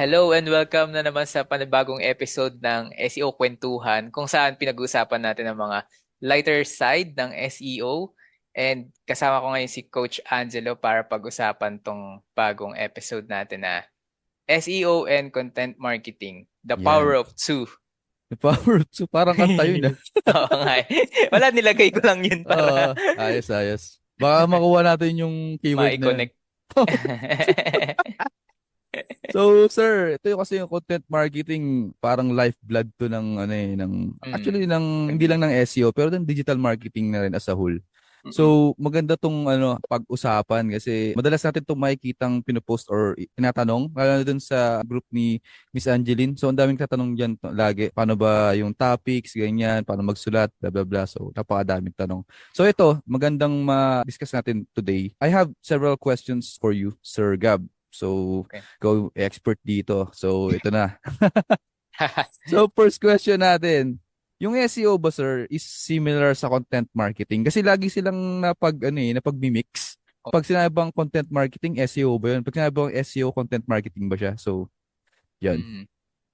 Hello and welcome na naman sa panibagong episode ng SEO Kwentuhan kung saan pinag-uusapan natin ang mga lighter side ng SEO and kasama ko ngayon si Coach Angelo para pag-usapan tong bagong episode natin na SEO and Content Marketing, The Power Yan. of Two. The Power of Two. Parang kanta yun ah. Oo nga eh. Wala, nilagay ko lang yun para Ayos, ayos. Baka makuha natin yung keyword na yun. ma-connect. So, sir, ito yung kasi yung content marketing, parang lifeblood to ng ano eh, ng Mm. actually ng hindi lang ng SEO, pero ng digital marketing na rin as a whole. Mm-mm. So, maganda tong ano pag-usapan kasi madalas natin itong makikitang pinopost or tinatanong lalo na dun sa group ni Miss Angeline. So, ang daming tatanong diyan lagi. Paano ba yung topics, ganyan, paano magsulat, blah blah blah. So, napakadaming tanong. So, ito, magandang ma-discuss natin today. I have several questions for you, Sir Gab. So, Okay. go expert dito. So, ito na. So, first question natin. Yung SEO ba, sir, is similar sa content marketing? Kasi lagi silang napag-mimix. Pag sinabi bang content marketing, SEO ba yun? Pag sinabi bang SEO, content marketing ba siya? So, yan. Mm.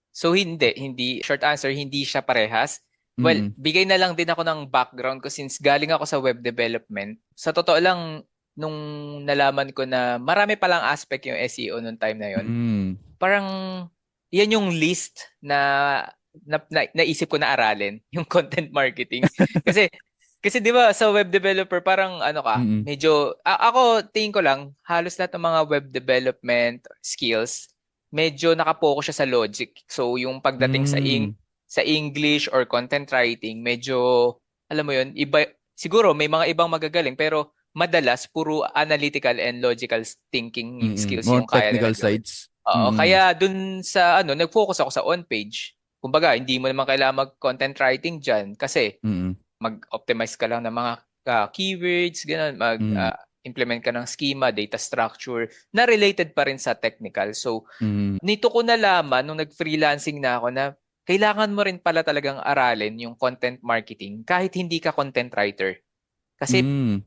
So hindi. Short answer, hindi siya parehas. Well, Mm-mm. bigay na lang din ako ng background ko since galing ako sa web development. Sa totoo lang, nung nalaman ko na marami palang aspect yung SEO nung time na yon, Mm. parang yan yung list na naisip ko na aralin, yung content marketing. Kasi kasi 'di ba sa web developer parang ano ka, Mm-mm. medyo ako tingin ko lang halos lahat ng mga web development skills medyo nakapokus siya sa logic. So yung pagdating Mm. sa English or content writing, medyo alam mo 'yun, iba siguro may mga ibang magagaling pero madalas puro analytical and logical thinking Mm-mm. skills More yung kaya technical nilang gawin. sides. Oo, Mm-mm. kaya dun sa ano, nag-focus ako sa on-page. Kumbaga, hindi mo naman kailangan mag-content writing diyan kasi Mm-mm. mag-optimize ka lang ng mga keywords, ganun, Mm-mm. implement ka ng schema, data structure, na related pa rin sa technical. So, Mm-mm. nito ko nalaman nung nag-freelancing na ako na kailangan mo rin pala talagang aralin yung content marketing kahit hindi ka content writer. Kasi, Mm-mm.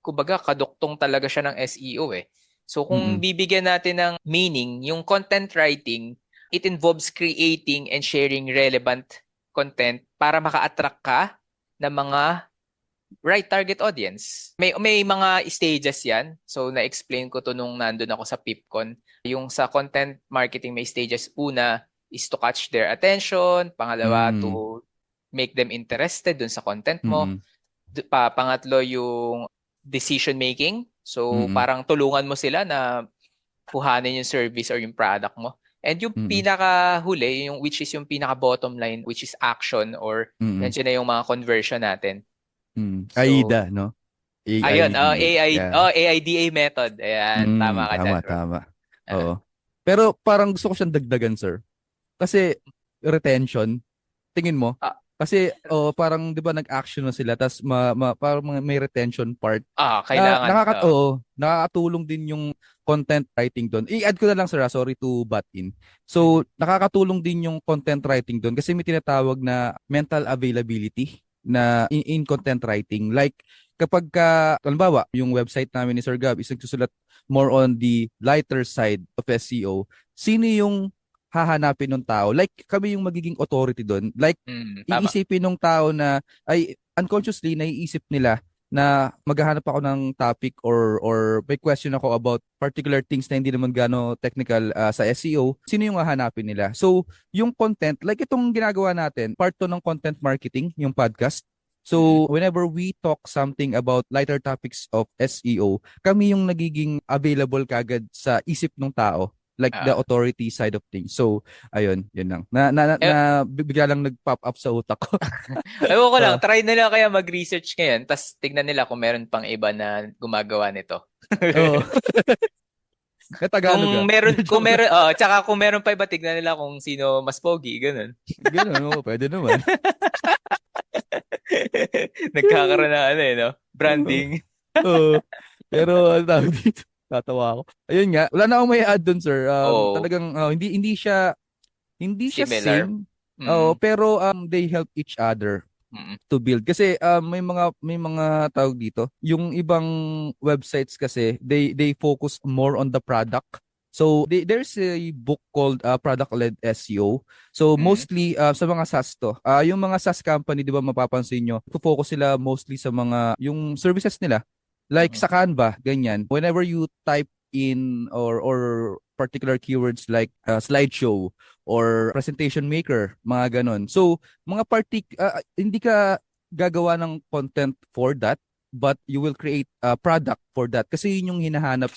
kumbaga, kaduktong talaga siya ng SEO eh. So, kung Mm-mm. bibigyan natin ng meaning, yung content writing, it involves creating and sharing relevant content para maka-attract ka ng mga right target audience. May mga stages 'yan. So na-explain ko to nung nandun ako sa PipCon. Yung sa content marketing may stages. Una is to catch their attention, pangalawa Mm-mm. to make them interested dun sa content mo. Mm-mm. Pangatlo yung decision making. So Mm-mm. parang tulungan mo sila na kuhanin yung service or yung product mo. And yung Mm-mm. pinaka huli, yung which is yung pinaka bottom line, which is action or Mm-mm. nandiyan na yung mga conversion natin. Mm-mm. So, AIDA, no? ayun, AIDA. Yeah. AIDA method. Ayan, tama ka Tama, dyan, bro. tama. Ah, Oo. Pero parang gusto ko siyang dagdagan, sir. Kasi retention, tingin mo? ah, Kasi parang 'di ba nag-action na sila tas parang may retention part na kailangan. nakakatulong din yung content writing doon. I-add ko na lang sir, sorry to butt in. So, Mhm. nakakatulong din yung content writing doon kasi may tinatawag na mental availability na in content writing. Like kapag halimbawa, yung website namin ni Sir Gab is nagsusulat more on the lighter side of SEO, sino yung hahanapin ng tao? Like kami yung magiging authority doon. Like Tama. iisipin ng tao na ay unconsciously naiisip nila na maghahanap ako ng topic or may question ako about particular things na hindi naman gano technical sa SEO, sino yung hahanapin nila? So, yung content, like itong ginagawa natin, part to ng content marketing, yung podcast. Mm. So, whenever we talk something about lighter topics of SEO, kami yung nagiging available kagad sa isip ng tao, like the Ah. authority side of things. So, ayun, yun lang. Bigla lang nag-pop up sa utak ko. Ewan ko lang, Uh, try nila kaya mag-research ngayon, tapos tignan nila kung meron pang iba na gumagawa nito. oh, na Tagalog Kung ah. meron, kung Joke lang. meron, tsaka kung meron pa iba, tignan nila kung sino mas pogi, ganun. Ganun, oh, pwede naman. Nagkakaroon na ano no? Oo. Branding. Oo. Pero ano tawag dito? Tatawa ako. Ayun nga, wala na akong may add dun, sir. Oh, Talagang hindi siya similar. same. Oo, Mm. pero they help each other Mm. to build kasi may mga tawag dito yung ibang websites kasi they focus more on the product, So there's a book called Product-Led SEO. So Mm. mostly sa mga SaaS to. Yung mga SaaS company, 'di ba mapapansin nyo, focus sila mostly sa mga yung services nila. Like Mm. sa Canva, ganyan. Whenever you type in or particular keywords like slideshow or presentation maker, mga ganon. So hindi ka gagawa ng content for that, but you will create a product for that kasi yun yung hinahanap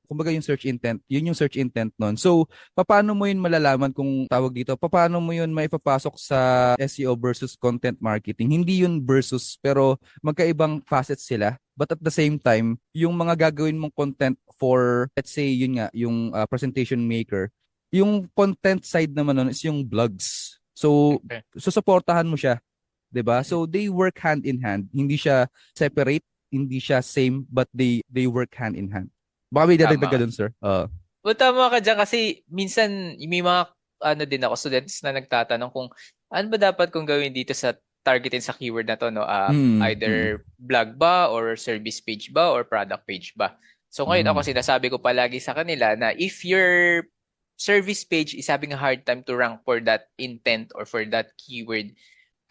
kumbaga yung search intent, yun yung search intent nun. So, paano mo yun malalaman kung tawag dito? Paano mo yun maipapasok sa SEO versus content marketing? Hindi yun versus, pero magkaibang facets sila. But at the same time, yung mga gagawin mong content for, let's say, yun nga, yung presentation maker, yung content side naman nun is yung blogs. So, Okay. susuportahan mo siya, 'di ba? Mm. So they work hand in hand. Hindi siya separate, hindi siya same, but they work hand in hand. Baka may dadagdag ka Tama. dun, sir. Tama ka dyan kasi minsan may mga ano din ako, students na nagtatanong kung ano ba dapat kong gawin dito sa targetin sa keyword na to, no? Mm, mm, Either blog ba or service page ba or product page ba. So ngayon ako mm, sinasabi ko palagi sa kanila na if your service page is having a hard time to rank for that intent or for that keyword,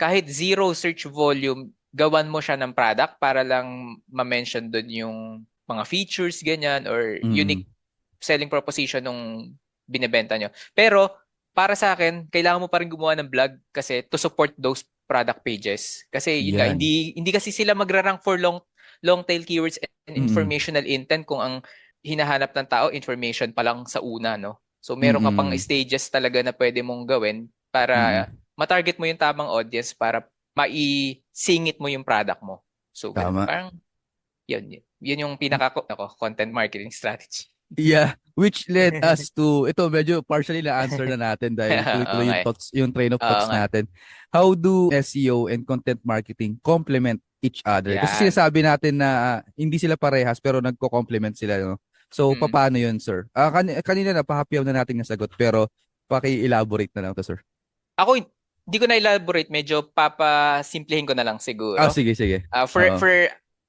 kahit zero search volume, gawan mo siya ng product para lang ma-mention doon yung mga features, ganyan, or mm. unique selling proposition nung binebenta nyo. Pero, para sa akin, kailangan mo pa rin gumawa ng blog kasi to support those product pages. Kasi yun nga, Yan. hindi kasi sila magra-rank for long tail keywords and Mm, informational intent kung ang hinahanap ng tao information pa lang sa una, no? So meron ka pang mm, stages talaga na pwede mong gawin mm. para matarget mo yung tamang audience para maisingit mo yung product mo. So ganun. Tama. Parang yun yung pinaka content marketing strategy. Yeah, which led us to, ito medyo partially na-answer na natin dahil tuloy-tuloy yung Okay. thoughts, yung train of Oo thoughts nga. natin. How do SEO and content marketing complement each other? Kasi Yan. sinasabi natin na hindi sila parehas pero nagko-complement sila, no? So, Mm. paano yun, sir? Kanina na, pahapyaw na natin nasagot pero paki-elaborate na lang to, sir. Ako, hindi ko na elaborate. Medyo papasimplihin ko na lang siguro. Sige, sige. Uh, for Oo. for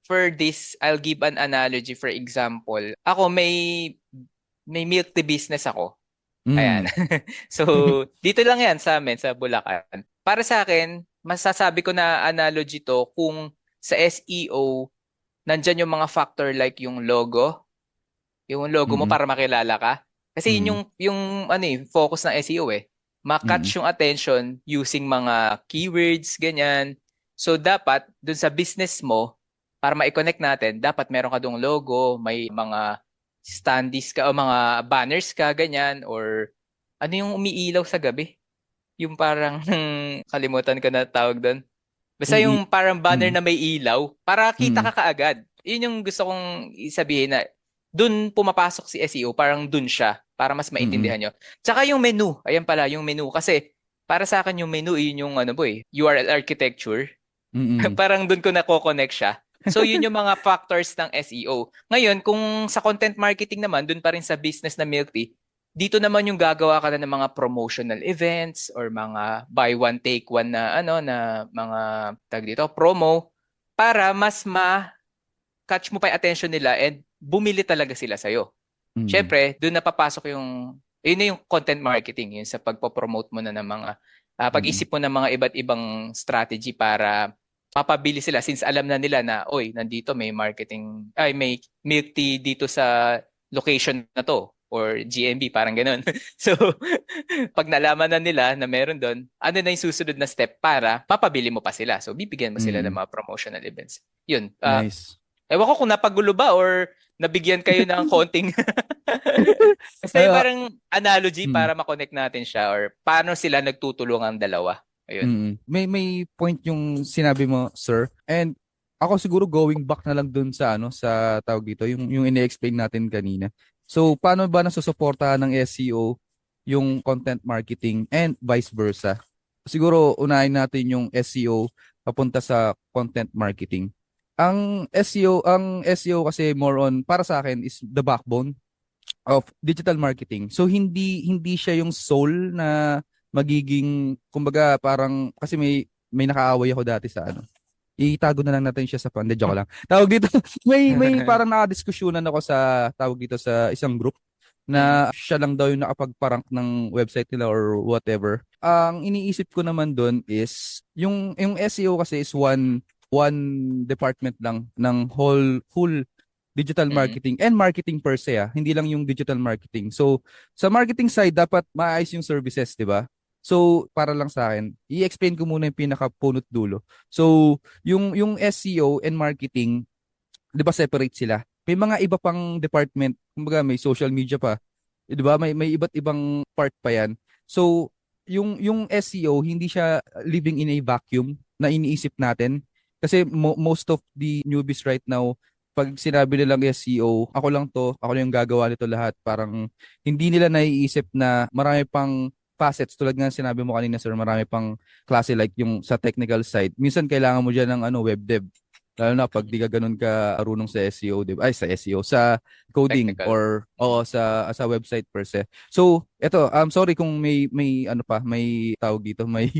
for this, I'll give an analogy. For example, ako may milk tea business ako. Ayan. Mm. So, dito lang 'yan sa amin sa Bulacan. Para sa akin, masasabi ko na analogy to kung sa SEO nandyan yung mga factor like yung logo mo Mm. para makilala ka. Kasi yun Mm. yung ano focus ng SEO eh. Mm. Ma-catch yung attention using mga keywords, ganyan. So dapat dun sa business mo, para ma-connect natin, dapat meron ka dong logo, may mga standees ka o mga banners ka, ganyan, or ano yung umiilaw sa gabi? Yung parang kalimutan ko na tawag doon. Basta Umi yung parang banner mm. na may ilaw, para kita Mm. ka kaagad. Yun yung gusto kong isabihin na dun pumapasok si SEO, parang dun siya, para mas Mm. maintindihan nyo. Tsaka yung menu, ayan pala, yung menu. Kasi para sa akin yung menu, yun yung ano bo URL architecture. Mm. Parang dun ko nako-connect siya. So yun yung mga factors ng SEO. Ngayon, kung sa content marketing naman, dun pa rin sa business na milk tea, dito naman yung gagawa ka na ng mga promotional events or mga buy one take one na ano na mga tag dito promo para mas ma-catch mo pa yung attention nila and bumili talaga sila sa Mm. Syempre, doon na papasok yun na yung content marketing, yun sa pagpo-promote mo na ng mga Mm. pag-isip mo ng mga iba't ibang strategy para mapabili sila since alam na nila na oy, nandito may marketing may milk tea dito sa location na to or GMB parang ganun. So, pag nalaman na nila na meron doon, ano na yung susunod na step para mapabili mo pa sila. So, bibigyan mo sila ng Mm. mga promotional events. Yun. Nice. Ewan ko kung napagulo ba or nabigyan kayo ng konting basta Ay, yung parang analogy mm, para makonect natin siya or paano sila nagtutulungan dalawa. Ayun. may point yung sinabi mo, sir. And ako siguro going back na lang dun sa ano sa tawag dito, yung ini-explain natin kanina. So, paano ba nasusuportahan ng SEO yung content marketing and vice versa? Siguro unahin natin yung SEO papunta sa content marketing. Ang SEO kasi more on para sa akin is the backbone of digital marketing. So hindi siya yung soul na magiging kumbaga parang kasi may nakaaway ako dati sa ano. Itago na lang natin siya sa pande, joke lang. Tawag dito, may parang nakadiskusyonan ako sa tawag dito sa isang group Mm. na siya lang daw yung nakapag-rank ng website nila or whatever. Ang iniisip ko naman doon is yung SEO kasi is one department lang ng whole full digital Mm. marketing and marketing per se, hindi lang yung digital marketing. So sa marketing side dapat maayos yung services, 'di ba? So para lang sa akin, i-explain ko muna yung pinaka-punot dulo. So yung SEO and marketing, 'di ba separate sila? May mga iba pang department, kumbaga may social media pa, 'di ba? May iba't ibang part pa 'yan. So yung SEO hindi siya living in a vacuum na iniisip natin kasi most of the newbies right now pag sinabi nilang SEO, ako lang to, ako lang yung gagawa nito lahat. Parang hindi nila naiisip na marami pang facets tulad nga sinabi mo kanina sir, marami pang klase like yung sa technical side. Minsan kailangan mo diyan ng web dev. Lalo na pag di ka ganun ka arunong sa SEO, di ba? Ay, sa SEO, sa coding Technical. or Mm. oo, sa website per se. So, eto, sorry kung may ano pa, may tawag dito, may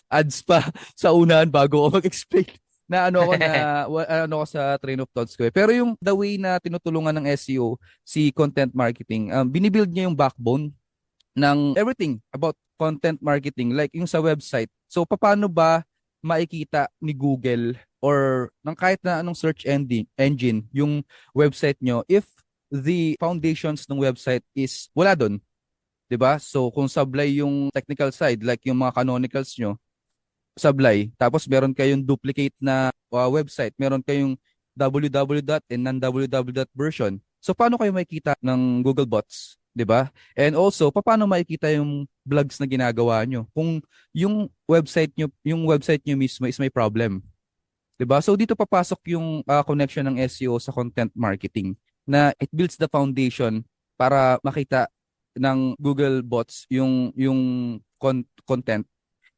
ads pa sa unahan bago ako mag-explain na ano ako sa train of thoughts ko. Pero yung the way na tinutulungan ng SEO si content marketing, binibuild niya yung backbone ng everything about content marketing like yung sa website. So paano ba makikita ni Google or ng kahit na anong search engine yung website nyo if the foundations ng website is wala doon, 'di ba? So kung sablay yung technical side like yung mga canonicals nyo, sablay. Tapos meron kayong duplicate na website, meron kayong www and non-www version. So paano kayo makikita ng Google bots, 'di ba? And also, paano makikita yung blogs na ginagawa nyo kung yung website nyo mismo is may problem, 'di ba? So dito papasok yung connection ng SEO sa content marketing na it builds the foundation para makita ng Google bots yung content.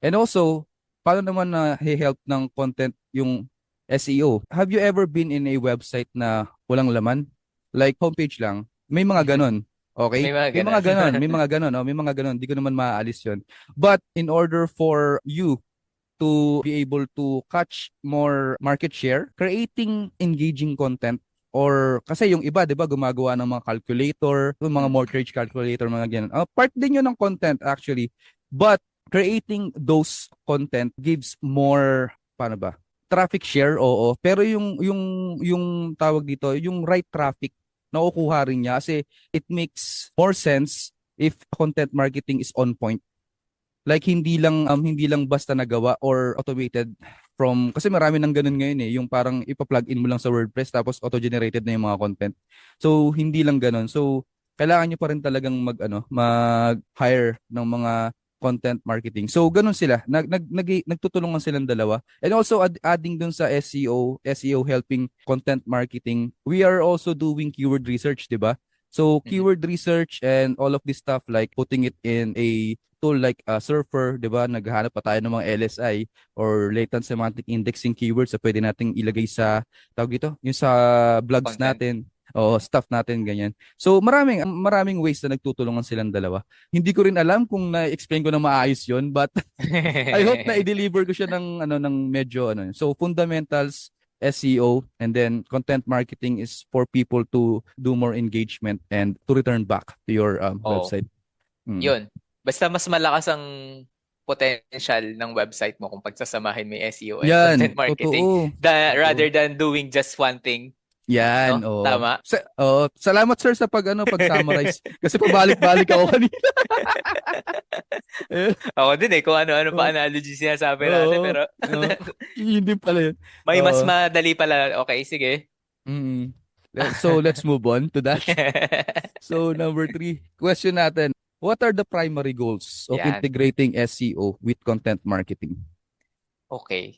And also, paano naman na help ng content yung SEO? Have you ever been in a website na walang laman? Like homepage lang. May mga ganon. May Okay? mga May mga ganun. ganon. May mga ganon. Oh, may mga ganon. Di ko naman maaalis yun. But in order for you to be able to catch more market share, creating engaging content or kasi yung iba, 'di ba, gumagawa ng mga calculator, yung mga Mm. mortgage calculator, mga ganyan. Part din 'yun ng content actually. But creating those content gives more paano ba? Traffic share, oo. Pero yung tawag dito, yung right traffic nakukuha rin niya kasi it makes more sense if content marketing is on point. Like hindi lang basta nagawa or automated from kasi marami nang ganun ngayon yung parang ipa-plug in mo lang sa WordPress tapos auto-generated na yung mga content. So hindi lang ganun. So kailangan niyo pa rin talagang mag-hire ng mga content marketing. So ganun sila. Nagtutulungan silang dalawa. And also adding dun sa SEO helping content marketing, we are also doing keyword research, 'di ba? So Mm. keyword research and all of this stuff like putting it in a tool like Surfer, 'di ba? Naghahanap pa tayo ng mga LSI or latent semantic indexing keywords na pwede nating ilagay sa tawag dito, yung sa blogs Content. natin o stuff natin ganyan. So maraming maraming ways na nagtutulungan silang dalawa. Hindi ko rin alam kung na-explain ko na maayos 'yon, but I hope na i-deliver ko siya ng medyo So fundamentals SEO and then content marketing is for people to do more engagement and to return back to your Oo. website. Mm. Yun. Basta mas malakas ang potential ng website mo kung pagsasamahin mo yung SEO and content Yan, marketing totoo. rather Totoo. than doing just one thing, Yan, no? oo. Tama? Salamat sir sa pag-summarize kasi pabalik-balik ako kanina. Eh, Ako din kung ano-ano pa Oo. analogy sinasabi natin, Oo. pero Oo. Yun din pala yun. may mas Oo. madali pala. Okay, sige. Mm. So let's move on to that. So number 3, question natin. What are the primary goals of Yan. integrating SEO with content marketing? Okay.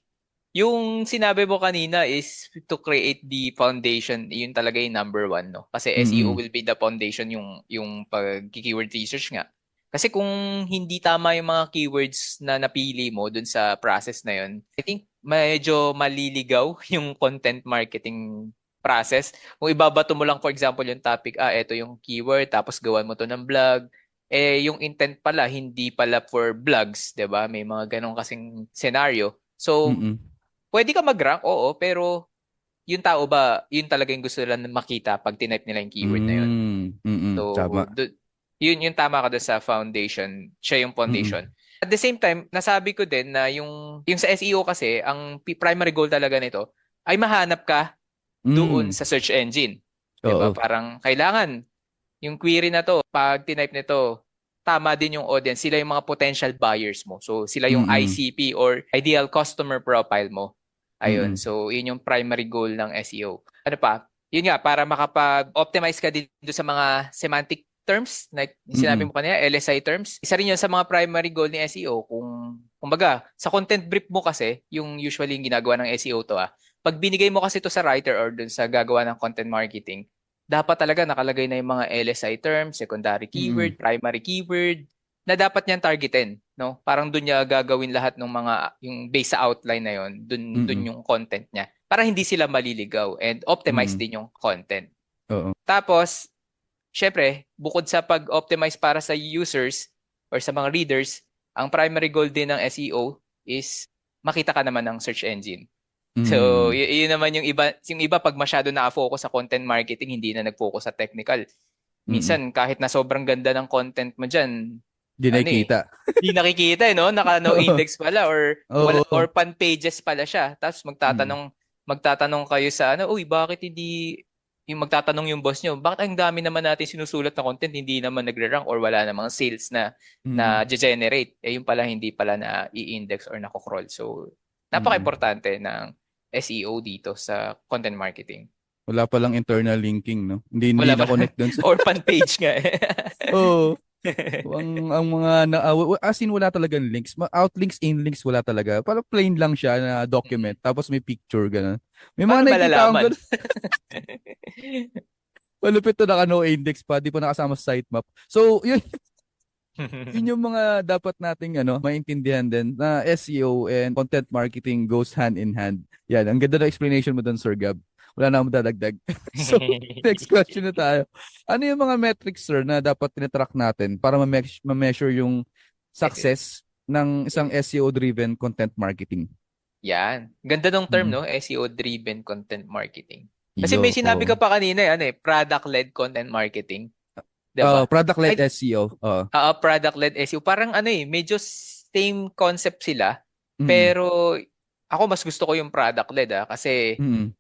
Yung sinabi mo kanina is to create the foundation, yun talaga yung number one, no? Kasi SEO Mm-mm. will be the foundation yung pag-keyword research nga. Kasi kung hindi tama yung mga keywords na napili mo dun sa process na yun, I think medyo maliligaw yung content marketing process. Kung ibabato mo lang for example yung topic, eto yung keyword, tapos gawan mo to ng blog, yung intent pala, hindi pala for blogs, 'di ba? May mga ganong kasing scenario. So, Mm-mm. pwede ka mag-rank, oo, pero yung tao ba, yun talaga yung gusto nila makita pag tinype nila yung keyword na yun. Tama. So, yun yung tama ka doon sa foundation. Siya yung Mm, foundation. At the same time, nasabi ko din na yung sa SEO kasi, ang primary goal talaga nito ay mahanap ka doon mm, sa search engine. 'Di ba? oo. Parang kailangan yung query na to, pag tinype nito, tama din yung audience. Sila yung mga potential buyers mo. So, sila yung Mm, ICP or ideal customer profile mo. Ayun. mm, So, yun yung primary goal ng SEO. Ano pa? Yun nga, para makapag-optimize ka din doon sa mga semantic terms, like yung sinabi mm, mo kanina, LSI terms. Isa rin yun sa mga primary goal ni SEO. Kumbaga, sa content brief mo kasi, yung usually yung ginagawa ng SEO to pag binigay mo kasi to sa writer or dun sa gagawa ng content marketing, dapat talaga nakalagay na yung mga LSI terms, secondary mm, keyword, primary keyword, na dapat niyang targetin, no? Parang doon niya gagawin lahat ng mga yung base sa outline na yon, doon mm, yung content niya para hindi sila maliligaw and optimize mm, din yung content. oo. Tapos, syempre, bukod sa pag-optimize para sa users or sa mga readers, ang primary goal din ng SEO is makita ka naman ng search engine. So, Mm, yun naman yung iba pag masyado na-focus sa content marketing, hindi na nag-focus sa technical. mm. Minsan, kahit na sobrang ganda ng content mo dyan, Di ano nakikita. di nakikita no? Naka no index pala or wala Oo. or pan pages pala siya. Tapos Mm, magtatanong kayo sa uy, bakit hindi yung magtatanong yung boss nyo, bakit ang dami naman natin sinusulat na content, hindi naman nagre-rank or wala namang sales mm, na generate. Eh, yung pala hindi pala na i-index or na-crawl. So, mm. napaka-importante ng SEO dito sa content marketing. Wala palang internal linking, no? Hindi Wala na pa connect dun sa... or fan page nga eh. Oo. Ang mga as in wala talagang links. Outlinks, inlinks wala talaga. Parang plain lang siya na document Mm. tapos may picture ganun. May mga Paano nakikita akong malalaman? ganun. Malupit to naka no index pa, di pa nakasama sa sitemap. So, yun yung mga dapat nating maintindihan din na SEO and content marketing goes hand in hand. Yan, ang ganda ng explanation mo doon, Sir Gab. Wala na akong dadagdag. So, next question na tayo. Ano yung mga metrics, sir, na dapat tinatrack natin para ma-measure yung success ng isang Yes. SEO-driven content marketing? Yan. Ganda ng term, Mm. no? SEO-driven content marketing. Kasi may Iyo, sinabi ka oo. pa kanina, product-led content marketing. 'Di ba? Product-led Ay, SEO. product-led SEO. Parang medyo same concept sila. Mm. Pero ako mas gusto ko yung product-led kasi Mm.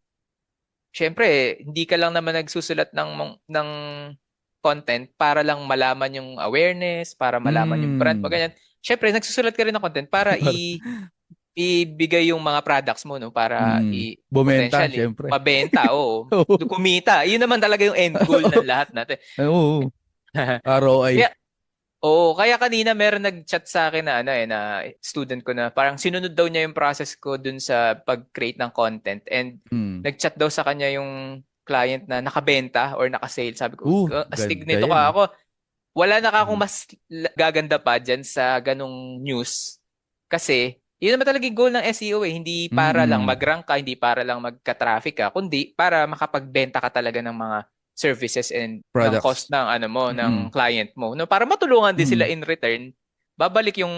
syempre, hindi ka lang naman nagsusulat ng content para lang malaman yung awareness, para malaman yung brand, pag Mm. ganyan. Syempre, nagsusulat ka rin ng content para Par- ibigay yung mga products mo, no, para Bumenta, potentially syempre. mabenta o kumita. Yun naman talaga yung end goal ng lahat natin. Oo. ROI. Kaya kaya kanina meron nag-chat sa akin na na student ko na parang sinunod daw niya yung process ko dun sa pag-create ng content and Mm. nag-chat daw sa kanya yung client na nakabenta or nakasale. Sabi ko, astig Ganda nito yan ka ah. ako. Wala na ka akong Mm. mas gaganda pa dyan sa ganong news. Kasi, yun naman talaga yung goal ng SEO eh. Hindi para lang Mm. mag-rank ka, hindi para lang magka-traffic ka, kundi para makapagbenta ka talaga ng mga services and ng cost Products. ng mo, Mm. ng client mo. No, para matulungan din sila Mm. in return. Babalik yung,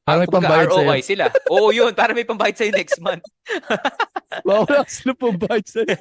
Para may kumbaga pambayad sa'yo. ROI sila. Oo, yun, para may pambayad sa'yo next month. Baka wala sila pambayad sa'yo.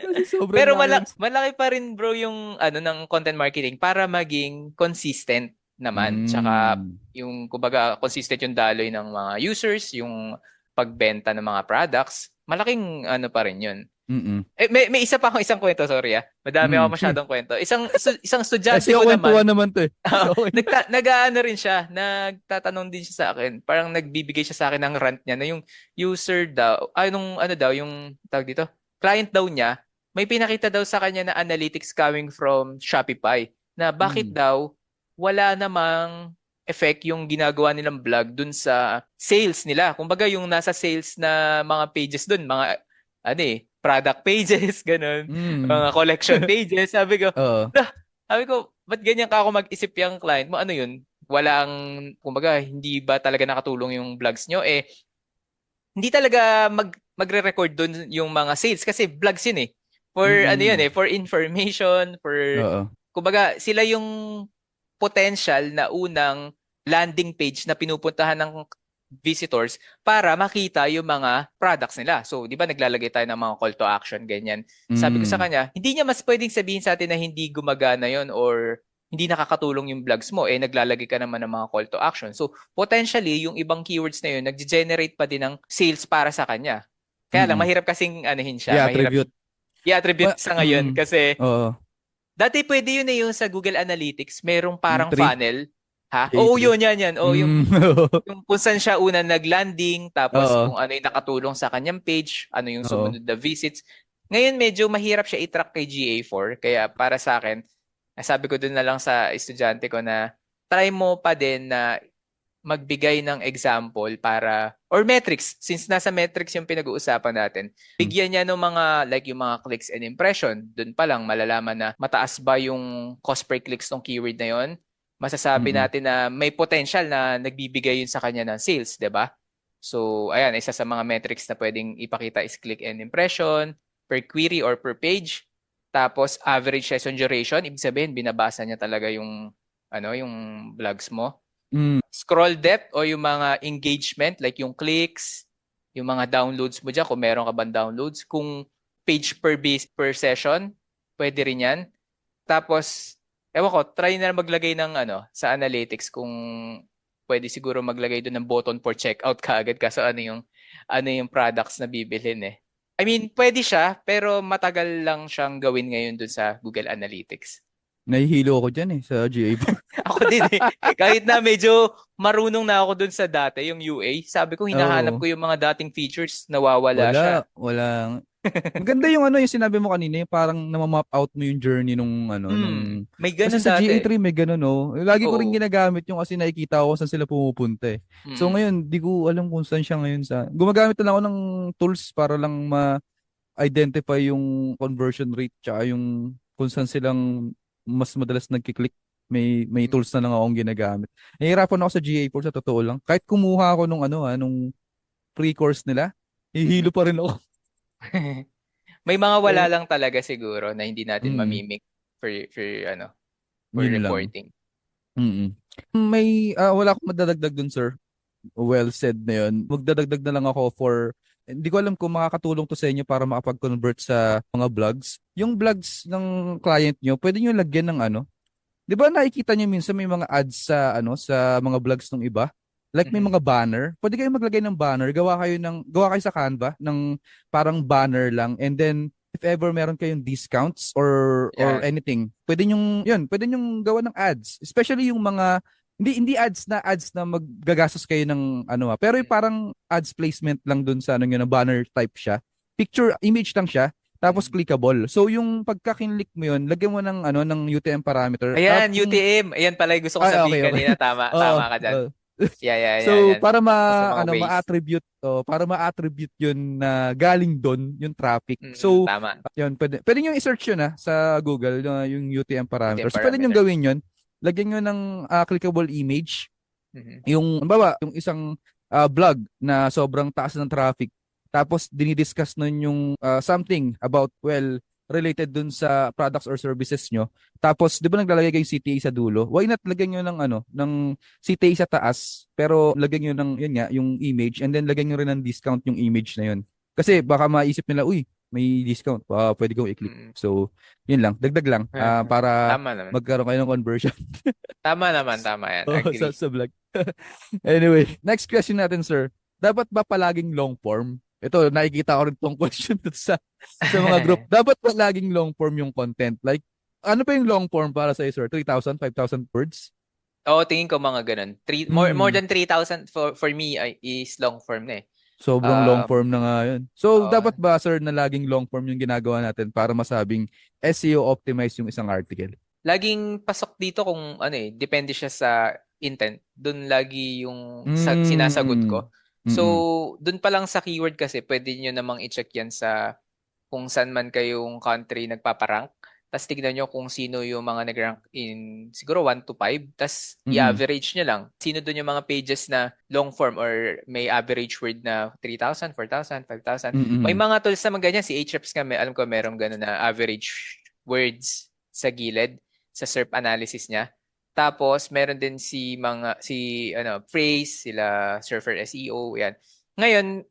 Kasi sobrang Pero laki ng... malaki pa rin bro yung ng content marketing para maging consistent naman. Tsaka Mm. yung kumbaga consistent yung daloy ng mga users, yung pagbenta ng mga products, malaking pa rin yun. Mm. May isa pa akong isang kwento, sorry. Madami ako Sige. masyadong kwento. Isang Eh, estudyante siya ko naman, kwentuhan naman to eh. So, okay na. nag-aano rin siya, nagtatanong din siya sa akin. Parang nagbibigay siya sa akin ng rant niya na yung user daw, nung ano daw, yung tawag dito, client daw niya, may pinakita daw sa kanya na analytics coming from Shopify na bakit Mm. daw wala namang effect yung ginagawa nilang blog dun sa sales nila. Kumbaga yung nasa sales na mga pages dun, mga product pages, ganun, Mm. mga collection pages. Oo. Sabi ko, ba't ganyan ka ako mag-isip yung client mo? Ano yun? Walang, kumbaga, hindi ba talaga nakatulong yung vlogs nyo? Hindi talaga magre-record doon yung mga sales kasi vlogs yun eh. For ano yun Mm. for information, Oo. kumbaga, sila yung potential na unang landing page na pinupuntahan ng visitors para makita yung mga products nila. So, di ba naglalagay tayo ng mga call to action, ganyan. Sabi ko sa Mm. kanya, hindi niya mas pwedeng sabihin sa atin na hindi gumagana yon or hindi nakakatulong yung vlogs mo, eh naglalagay ka naman ng mga call to action. So, potentially, yung ibang keywords na yun, nag-generate pa din ng sales para sa kanya. Kaya lang, Mm. mahirap kasing anuhin siya, mahirap I-attribute. i-attribute sa ngayon Mm. kasi Oo. dati pwede yun eh yung sa Google Analytics, merong Yung parang 3, funnel. Ha? Oo, GA3. yun, yan, yan. Oo, Mm. yung kung saan siya una nag-landing, tapos Oo. kung ano yung nakatulong sa kanyang page, ano yung Oo. sumunod na visits. Ngayon, medyo mahirap siya i-track kay GA4. Kaya para sa akin, sabi ko dun na lang sa estudyante ko na try mo pa din na magbigay ng example para or metrics since nasa metrics yung pinag-uusapan natin. Bigyan niya ng mga like yung mga clicks and impression. Doon pa lang malalaman na mataas ba yung cost per clicks ng keyword na yon. Masasabi Mm. natin na may potential na nagbibigay yun sa kanya ng sales, 'di ba? So, ayan, isa sa mga metrics na pwedeng ipakita is click and impression per query or per page. Tapos average session duration, ibig sabihin binabasa niya talaga yung yung vlogs mo. Mm. Scroll depth o yung mga engagement like yung clicks, yung mga downloads mo dyan kung meron ka bang downloads, kung page per base per session, pwede rin yan. Tapos, ewan ko, try na maglagay ng sa analytics kung pwede siguro maglagay doon ng button for checkout kaagad kaso ano yung products na bibilhin eh. I mean, pwede siya pero matagal lang siyang gawin ngayon doon sa Google Analytics. Nahihilo ako dyan eh sa GA4. Ako din eh. Kahit na medyo marunong na ako dun sa dati, yung UA, sabi ko hinahanap Oo. ko yung mga dating features, nawawala siya. Wala. Maganda yung yung sinabi mo kanina, yung parang namamap out mo yung journey nung May kasi ganun sa dati. GA3 may ganun, no. Lagi ko rin Oo. ginagamit yung kasi nakikita ko kung saan sila pumupunta eh. So Mm. ngayon, di ko alam kung saan siya ngayon gumagamit na lang ako ng tools para lang ma-identify yung conversion rate tsaka yung kung saan silang mas madalas nagki-click. May Mm. tools na lang akong ginagamit. Nahihirapan ako sa GA4 sa totoo lang. Kahit kumuha ako nung free course nila, hihilo Mm. pa rin ako. May mga wala Eh, lang talaga siguro na hindi natin mm, mamimik for yun lang. reporting. Mm. Wala akong madadagdag dun, sir. Well said na yun. Magdadagdag na lang ako hindi ko alam kung makakatulong to sa inyo para makapag-convert sa mga vlogs. Yung vlogs ng client nyo, pwede nyo lagyan ng di ba nakikita nyo minsan may mga ads sa mga vlogs ng iba? Like may Mhm. mga banner. Pwede kayong maglagay ng banner. Gawa kayo sa Canva ng parang banner lang. And then, if ever meron kayong discounts or Yan. anything, pwede nyong gawa ng ads. Especially yung mga, hindi ads na maggagastos kayo ng pero yung Mm. parang ads placement lang dun sa yun, na banner type siya. Picture, image lang siya. Tapos Mm. clickable. So yung pagka-click mo yun, lagyan mo ng UTM parameter. Ayan, UTM. Ayan pala yung gusto ko Ay, sabihin okay, okay. kanina. Tama, Oo. tama ka dyan. Oo. Yeah, yeah, yeah, So yan. para Isa sa mga ways. ma-attribute 'yun na galing doon yung traffic. Mm, So tama. yun, pwede niyo i-search yun sa Google yung UTM UTM parameters. So pwede niyo parameter. gawin yun. Lagyan niyo ng clickable image. Mhm. Yung yung isang blog na sobrang taas ng traffic. Tapos dinidiscuss nun yung something about related dun sa products or services nyo. Tapos, di ba naglalagay kayong CTA sa dulo? Why not lagyan nyo ng CTA sa taas, pero lagyan nyo yun nga, yung image, and then lagyan nyo rin ng discount yung image na yun. Kasi baka maisip nila, uy, may discount, pwede kong i-click. Mm. So, yun lang, dagdag lang, para Tama naman. magkaroon kayo ng conversion Tama naman, tama yan. sa, Agree. sa vlog. Anyway, next question natin, sir. Dapat ba palaging long form? Ito, nakikita ko rin tong question sa mga group. Dapat ba laging long form yung content? Like, ano pa yung long form para sa sir? 3,000, 5,000 words? Oo, tingin ko mga ganun. More Hmm, than 3,000 for me is long form na eh. sobrang long Um, form na nga yun. So, oo. dapat ba, sir, na laging long form yung ginagawa natin para masabing SEO optimize yung isang article? Laging pasok dito kung depende siya sa intent. Doon lagi yung sinasagot Mm. ko. So, Mm. doon pa lang sa keyword kasi pwede nyo namang i-check yan sa kung saan man kayong country nagpaparank. Tapos tignan nyo kung sino yung mga nag-rank in siguro 1 to 5. Tapos Mm. i-average nyo lang. Sino doon yung mga pages na long form or may average word na 3,000, 4,000, 5,000. May Mm. mga tools naman ganyan. Si Ahrefs nga, alam ko merong gano'n na average words sa gilid sa SERP analysis niya. Tapos meron din si Phrase, sila Surfer SEO, yan. Ngayon,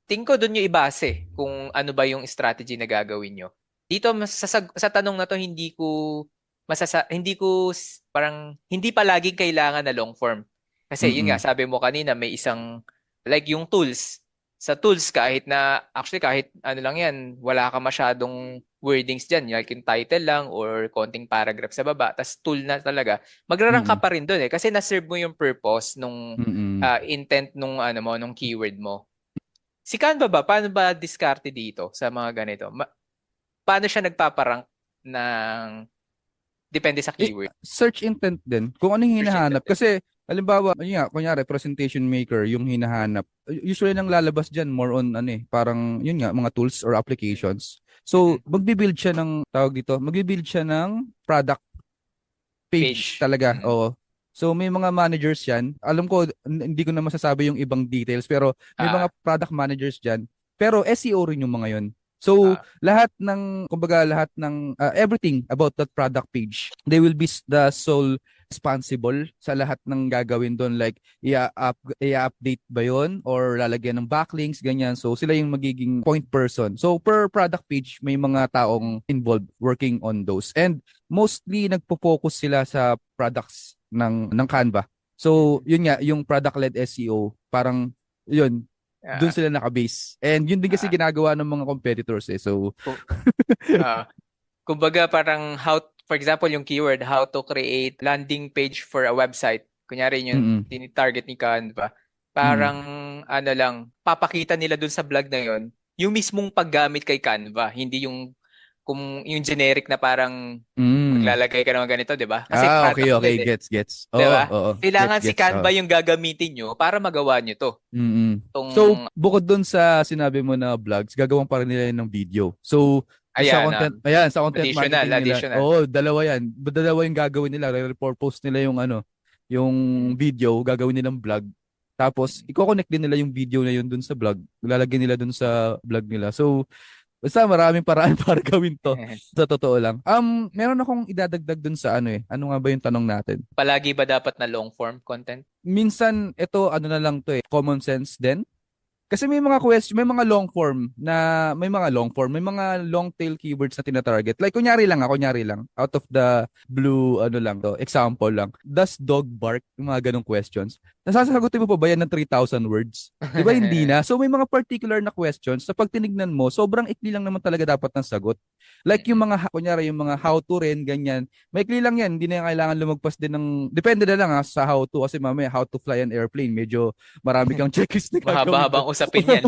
tingin ko doon yung ibase kung ano ba yung strategy na gagawin nyo. Dito sa tanong na to parang hindi pa laging kailangan na long form. Kasi yun nga Mm-mm. sabi mo kanina may isang like yung tools. Sa tools kahit ano lang yan, wala ka masyadong wordings diyan, like yung title lang or konting paragraph sa baba, tas tool na talaga. Magrarang ka Mm-mm. pa rin doon kasi na-serve mo yung purpose nung Mm-mm. intent nung keyword mo. Si Canva ba, paano ba diskarte dito sa mga ganito? Paano siya nagpaparank ng depende sa keyword? Search intent din. Kung ano yung Search intent hinahanap. din. Kasi, halimbawa, yun nga, kunyari, presentation maker, yung hinahanap. Usually nang lalabas dyan, more on, ano parang, yun nga, mga tools or applications. So, Mm-mm. magbibuild siya ng, tawag dito, magbibuild siya ng product page Page. talaga. Mm-mm. Oo. So, may mga managers yan. Alam ko, hindi ko na masasabi yung ibang details, pero may mga Ah, product managers dyan. Pero SEO rin yung mga yon. So, ah, lahat ng everything about that product page, they will be the sole responsible sa lahat ng gagawin doon. Like, i-update ba yon or lalagyan ng backlinks, ganyan. So, sila yung magiging point person. So, per product page, may mga taong involved working on those. And mostly nagpo-focus sila sa products ng Canva. So, mm, yun nga, yung product-led SEO, parang yun, doon ah, sila naka-base. And yun din kasi ah, ginagawa ng mga competitors eh. So, kung, ah, kumbaga parang for example, yung keyword, how to create landing page for a website. Kunyari yun yung mm tinitarget ni Canva. mm Parang ano lang, papakita nila dun sa blog na yun, yung mismong paggamit kay Canva, hindi yung generic na parang mm maglalagay ka ng ganito, 'di ba? Kasi Ah, okay, product okay. led eh, Gets. 'di Oo, ba? oo. Kailangan si Gets. Oo. Canva yung gagamitin nyo para magawa nyo to. mm So, Tong bukod dun sa sinabi mo na vlogs, gagawin pa rin nila yun ng video. So, ayan, sa content additional, marketing nila, additional. oo, dalawa yan. Dalawa yung gagawin nila. Report nila yung yung Mm. video, gagawin nilang vlog. Tapos, i-connect din nila yung video na yun dun sa vlog. Lalagyan nila dun sa vlog nila. So, basta maraming paraan para gawin to. Sa totoo lang. Meron akong idadagdag dun sa Ano nga ba yung tanong natin? Palagi ba dapat na long form content? Minsan, ito, ano na lang to common sense din. Kasi may mga long form, may mga long tail keywords na tina-target. Like kunyari lang, out of the blue, ano lang to, example lang. Does dog bark? Yung mga ganong questions. Nasasagutin mo pa ba yan ng 3,000 words? Di ba hindi na? So may mga particular na questions na pag tinignan mo, sobrang ikli lang naman talaga dapat ng sagot. Like yung Mm-mm. mga, kunyari yung mga how to rin, ganyan. Maikli lang yan, hindi na yung kailangan lumagpas din ng, depende na lang sa how to. Kasi mamaya, how to fly an airplane, medyo marami kang checklist na gagawin doon. Mahaba-habang usapin yan.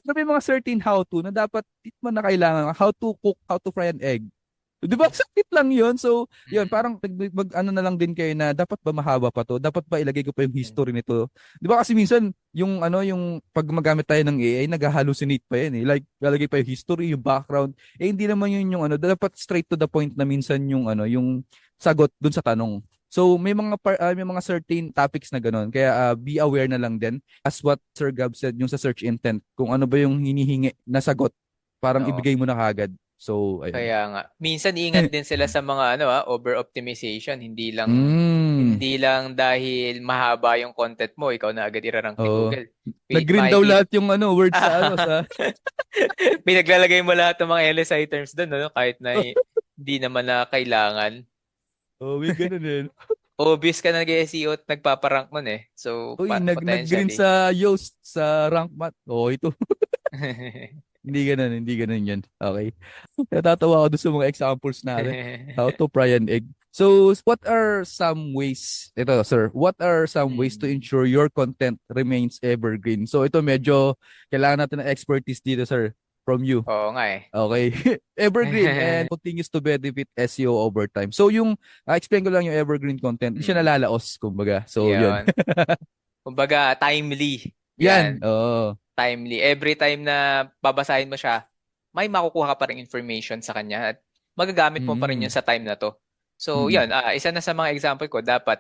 Pero may mga certain how to na dapat di mo na kailangan. How to cook, how to fry an egg. Di ba? Sakit lang yun. So, yun, Mm-mm. parang ano na lang din kayo na dapat ba mahaba pa to? Dapat ba ilagay ko pa yung Mm. history nito? Di ba kasi minsan, yung pag magamit tayo ng AI, nag-hallucinate pa yan eh. Like, lalagay pa yung history, yung background. Eh, hindi naman yun yung dapat straight to the point na minsan yung sagot dun sa tanong. So, may mga certain topics na ganun. Kaya, be aware na lang din. As what Sir Gab said, yung sa search intent, kung ano ba yung hinihingi na sagot, parang Oo. ibigay mo na kagad. So, ayun. Kaya nga. Minsan iingat din sila sa mga over-optimization. Hindi lang Mm. hindi lang dahil mahaba yung content mo, ikaw na agad irarank ni Oo. Google. Nag-green daw Makikita lahat yung words sa pinaglalagay mo lahat ng mga LSI terms doon, no? Kahit na hindi naman na kailangan. Oh, may ganun din. Obvious ka na nag-SEO at nagpaparank nun eh. So, Uy, nag-green potentially. sa Yoast sa rank math. Oh, ito. Hindi ganun yan. Okay. Natatawa ako doon sa mga examples natin. How to fry an egg. So, what are some ways to Hmm. ensure your content remains evergreen? So, ito medyo kailangan natin ng expertise dito, sir, from you. Oo nga eh. Okay. Evergreen and continues to benefit SEO over time. So, explain ko lang yung evergreen content. Hindi siya Mm. nalalaos, kumbaga. So, yun. Yan. Kumbaga, timely. Yan. Yan. Oo. Timely. Every time na babasahin mo siya, may makukuha ka pa rin information sa kanya at magagamit mo pa rin yun Mm. sa time na to. So, Mm. yan. Isa na sa mga example ko, dapat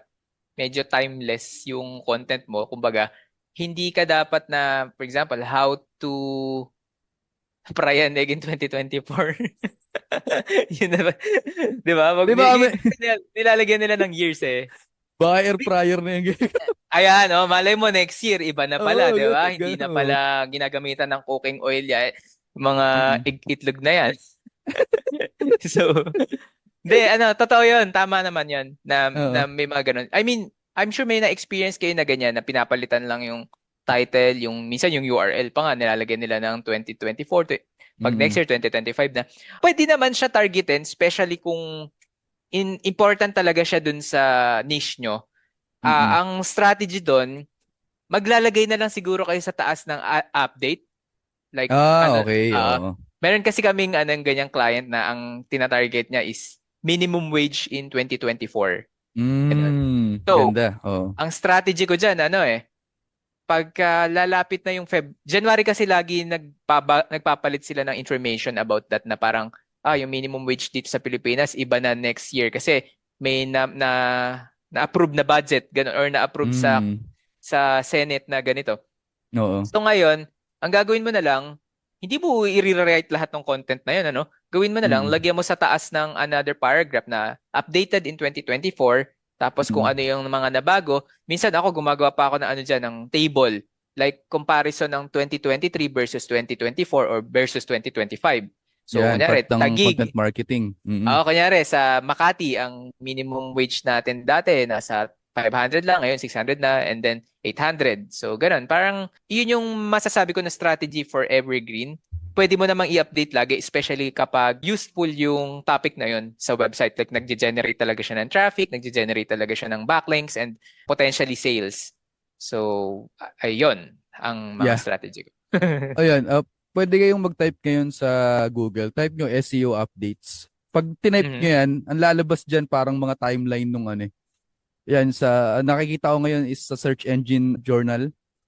medyo timeless yung content mo. Kumbaga, hindi ka dapat na, for example, Prayaneg in 2024. Yun na ba? 'Di ba? Di ba, Nilalagyan nila ng years eh. baka air fryer na yung Ayan, oh, malay mo next year iba na pala, Oo, 'di ba? Hindi na gano'n. pala ginagamitan ng cooking oil yan, mga Mm. itlog na yan. So, hindi, ano, totoo yun. Tama naman yun na Oo. may mga ganun. I mean, I'm sure may na-experience kayo na ganyan, na pinapalitan lang yung title, yung minsan yung URL pa nga, nilalagyan nila ng 2024, pag next Mm. year, 2025 na. Pwede naman siya targetin, especially kung important talaga siya dun sa niche nyo. Mm. Ang strategy dun, maglalagay na lang siguro kayo sa taas ng update. Like, ano, Okay, oo. meron kasi kaming anong ganyang client na ang tinatarget niya is minimum wage in 2024. Ganun. So, Ganda. Oo. ang strategy ko dyan, ano pagka lalapit na yung January kasi lagi nagpapalit sila ng information about that na parang, yung minimum wage dito sa Pilipinas, iba na next year kasi may na-approve na budget, ganun, or na-approve sa Mm. Senate na ganito. Oo. So ngayon, ang gagawin mo na lang, hindi mo i-rewrite lahat ng content na yun, ano? Gawin mo na lang, Mm. lagyan mo sa taas ng another paragraph na updated in 2024, tapos kung Mm. ano yung mga nabago. Minsan ako gumagawa pa ako ng ano dyan, ng table, like comparison ng 2023 versus 2024 or versus 2025. So, Yan, part kunyari, ng content Taguig. marketing. Mm. Kunyari, sa Makati, ang minimum wage natin dati, nasa 500 lang, ngayon 600 na, and then 800. So, ganun. Parang, yun yung masasabi ko na strategy for evergreen. Pwede mo namang i-update lagi, especially kapag useful yung topic na yun sa website. Like, nagge-generate talaga siya ng traffic, nagge-generate talaga siya ng backlinks, and potentially sales. So, ayun ang mga Yeah. strategy ko. Ayan, pwede kayong mag-type ngayon sa Google. Type nyo SEO updates. Pag tinype nyo Mhm. yan, ang lalabas dyan parang mga timeline nung ano. Yan, nakikita ko ngayon is sa search engine journal.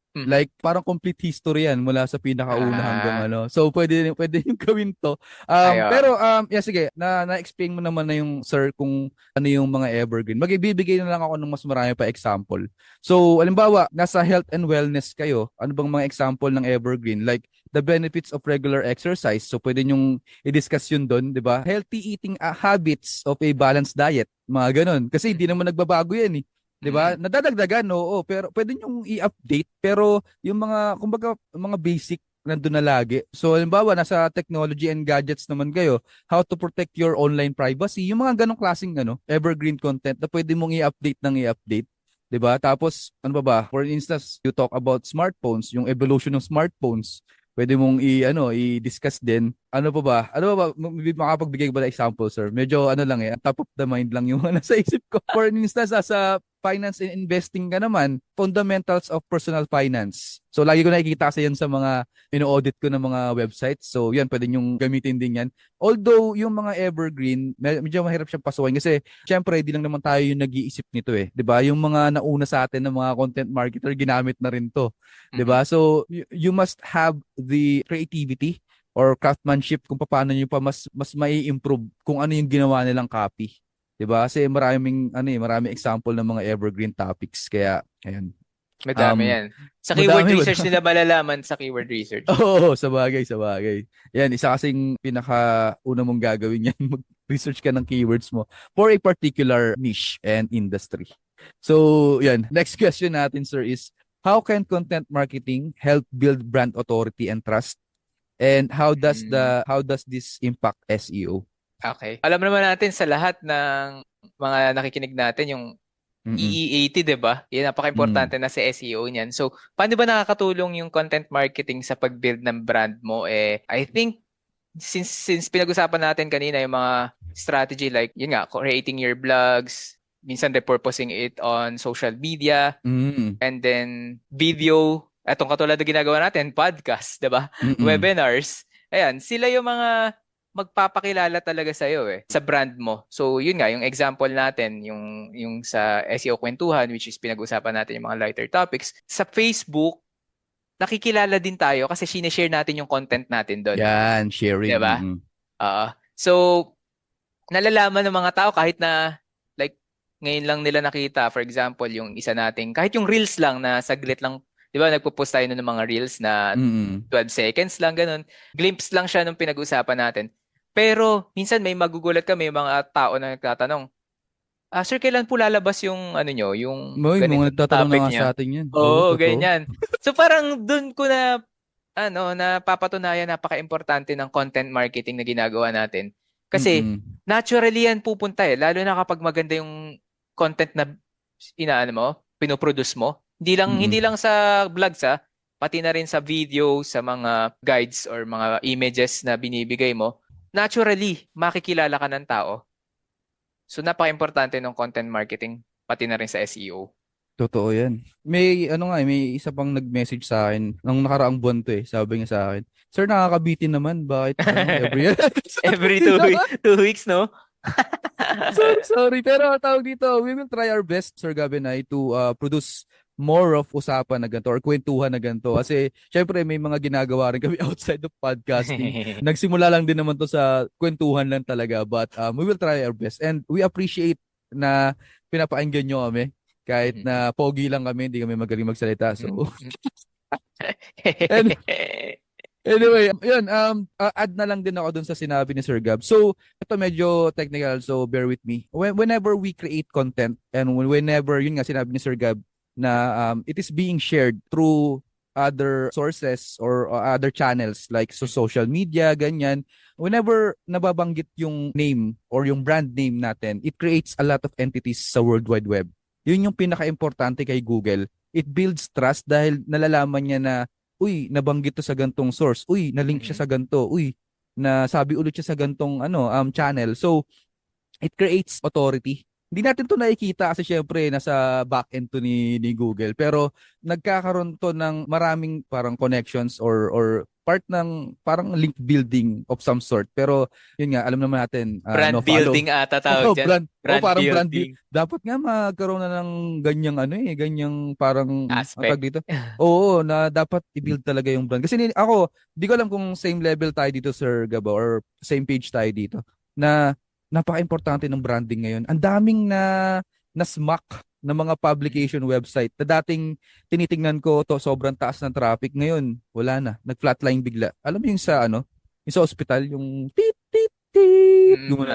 Mhm. Like, parang complete history yan mula sa pinakauna hanggang Ah, ano. So, pwede yung gawin to. ayo. Pero, yeah, sige, na-explain mo naman na yung, sir, kung ano yung mga evergreen. Magbibigay na lang ako ng mas marami pa example. So, alimbawa, nasa health and wellness kayo. Ano bang mga example ng evergreen? Like, the benefits of regular exercise. So, pwede nyong i-discuss yun doon, di ba? Healthy eating habits of a balanced diet. Mga ganun. Kasi hindi naman nagbabago yan eh. 'Di ba? Mhm. Nadadagdagan, oo, pero pwede niyong i-update pero yung mga kumbaga mga basic nandun na lagi. So halimbawa nasa technology and gadgets naman kayo, how to protect your online privacy, yung mga ganong klaseng evergreen content na pwede mong i-update ng i-update. 'Di ba? Tapos ano ba ba? For instance, you talk about smartphones, yung evolution ng smartphones. Pwede mong i-discuss din. Ano pa ba? Ano ba? Makapagbigay ba ng example, sir? Medyo ano lang top of the mind lang yung nasa isip ko. For instance, sa finance and investing ka naman, fundamentals of personal finance. So, lagi ko nakikita kasi yan sa mga ino-audit ko ng mga websites. So, yan, pwede nyong gamitin din yan. Although, yung mga evergreen, medyo mahirap siyang pasukin kasi, syempre, di lang naman tayo yung nag-iisip nito eh. 'Di ba? Yung mga nauna sa atin ng mga content marketer, ginamit na rin to. 'Di Mhm. ba? So, you must have the creativity or craftsmanship kung paano nyo pa mas mai-improve kung ano yung ginawa nilang copy. 'Di ba? Kasi maraming example ng mga evergreen topics. Kaya ayun. Madami Um yan. Sa keyword madami research nila malalaman sa keyword research. Oo, sa bagay. Yan, isa kasing pinaka-una mong gagawin yan, mag-research ka ng keywords mo for a particular niche and industry. So, yan. Next question natin, sir, is how can content marketing help build brand authority and trust? And Mm. how does this impact SEO? Okay. Alam naman natin sa lahat ng mga nakikinig natin yung Mm-mm. EE80, 'di ba? Yan Mm. napaka-importante na sa SEO niyan. So, paano ba nakakatulong yung content marketing sa pag-build ng brand mo? I think since pinag-usapan natin kanina yung mga strategy like yun nga, creating your blogs, minsan repurposing it on social media, Mm. and then video, etong katulad na ginagawa natin, podcast, 'di ba? Mm. Webinars. Ayan, sila yung mga magpapakilala talaga sa iyo sa brand mo. So, yun nga yung example natin, yung sa SEO kwentuhan, which is pinag-usapan natin yung mga lighter topics. Sa Facebook, nakikilala din tayo kasi sineshare natin yung content natin doon, Yan, 'di sharing. ba? Mm-mm. So, nalalaman ng mga tao kahit na like ngayon lang nila nakita, for example, yung isa nating kahit yung reels lang na saglit lang 'Di ba nagpo-post tayo nun ng mga reels na Mm. 12 seconds lang ganun. Glimpse lang siya nung pinag-usapan natin. Pero minsan may magugulat ka, may mga tao na nagtatanong, sir, kailan po lalabas yung ano nyo, yung May mga ganitong nagtatanong na topic nga sa niya? atin yan. Oo, Oo, totoo. ganyan. So parang dun ko na napapatunayan napaka-importante ng content marketing na ginagawa natin. Kasi Mm. naturally yan pupunta eh, lalo na kapag maganda yung content na inaano mo, pinoproduce mo. Hindi lang Mm. sa vlogs pati na rin sa video, sa mga guides or mga images na binibigay mo. Naturally, makikilala ka ng tao. So napaka-importante ng content marketing pati na rin sa SEO. Totoo yan. May ano nga, may isa pang nag-message sa akin nung nakaraang buwan to eh. Sabi niya sa akin, Sir, nakakabitin naman. Bakit ano, every year? Every Sabi, "Naka- 2 weeks, no? Sorry, sorry. Pero tawag dito, we will try our best, Sir Gabin, ay to produce more of usapan na ganito or kwentuhan na ganito. Kasi syempre may mga ginagawa rin kami outside of podcasting. Nagsimula lang din naman to sa kwentuhan lang talaga. But we will try our best. And we appreciate na pinapakinggan nyo kami. Kahit na pogi lang kami, hindi kami magaling magsalita. So, and anyway, yun, add na lang din ako dun sa sinabi ni Sir Gab. So, ito medyo technical, so bear with me. Whenever we create content and whenever, yun nga sinabi ni Sir Gab, na it is being shared through other sources or other channels like so social media, ganyan. Whenever nababanggit yung name or yung brand name natin, it creates a lot of entities sa World Wide Web. Yun yung pinaka-importante kay Google. It builds trust dahil nalalaman niya na uy, nabanggit to sa gantong source. Uy, na-link siya sa ganto. Uy, nasabi ulit siya sa gantong channel. So, it creates authority. Hindi natin to nakikita kasi syempre nasa back-end to ni Google. Pero nagkakaroon to ng maraming parang connections or part ng parang link building of some sort. Pero yun nga, alam naman natin, Brand no follow. building ata tawag Oh, dyan. brand. Oh, Brand parang brand deal. building Dapat nga magkaroon na ng ganyang ganyang parang ang tawag aspect. dito. Oo, na dapat i-build talaga yung brand. Kasi ako, di ko alam kung same level tayo dito, Sir Gabo, or same page tayo dito. Na napaka-importante ng branding ngayon. Ang daming na smack ng mga publication website na dating tinitingnan ko to sobrang taas ng traffic ngayon wala na nag-flatline bigla alam mo yung sa yung sa ospital yung tit tit tit gumanon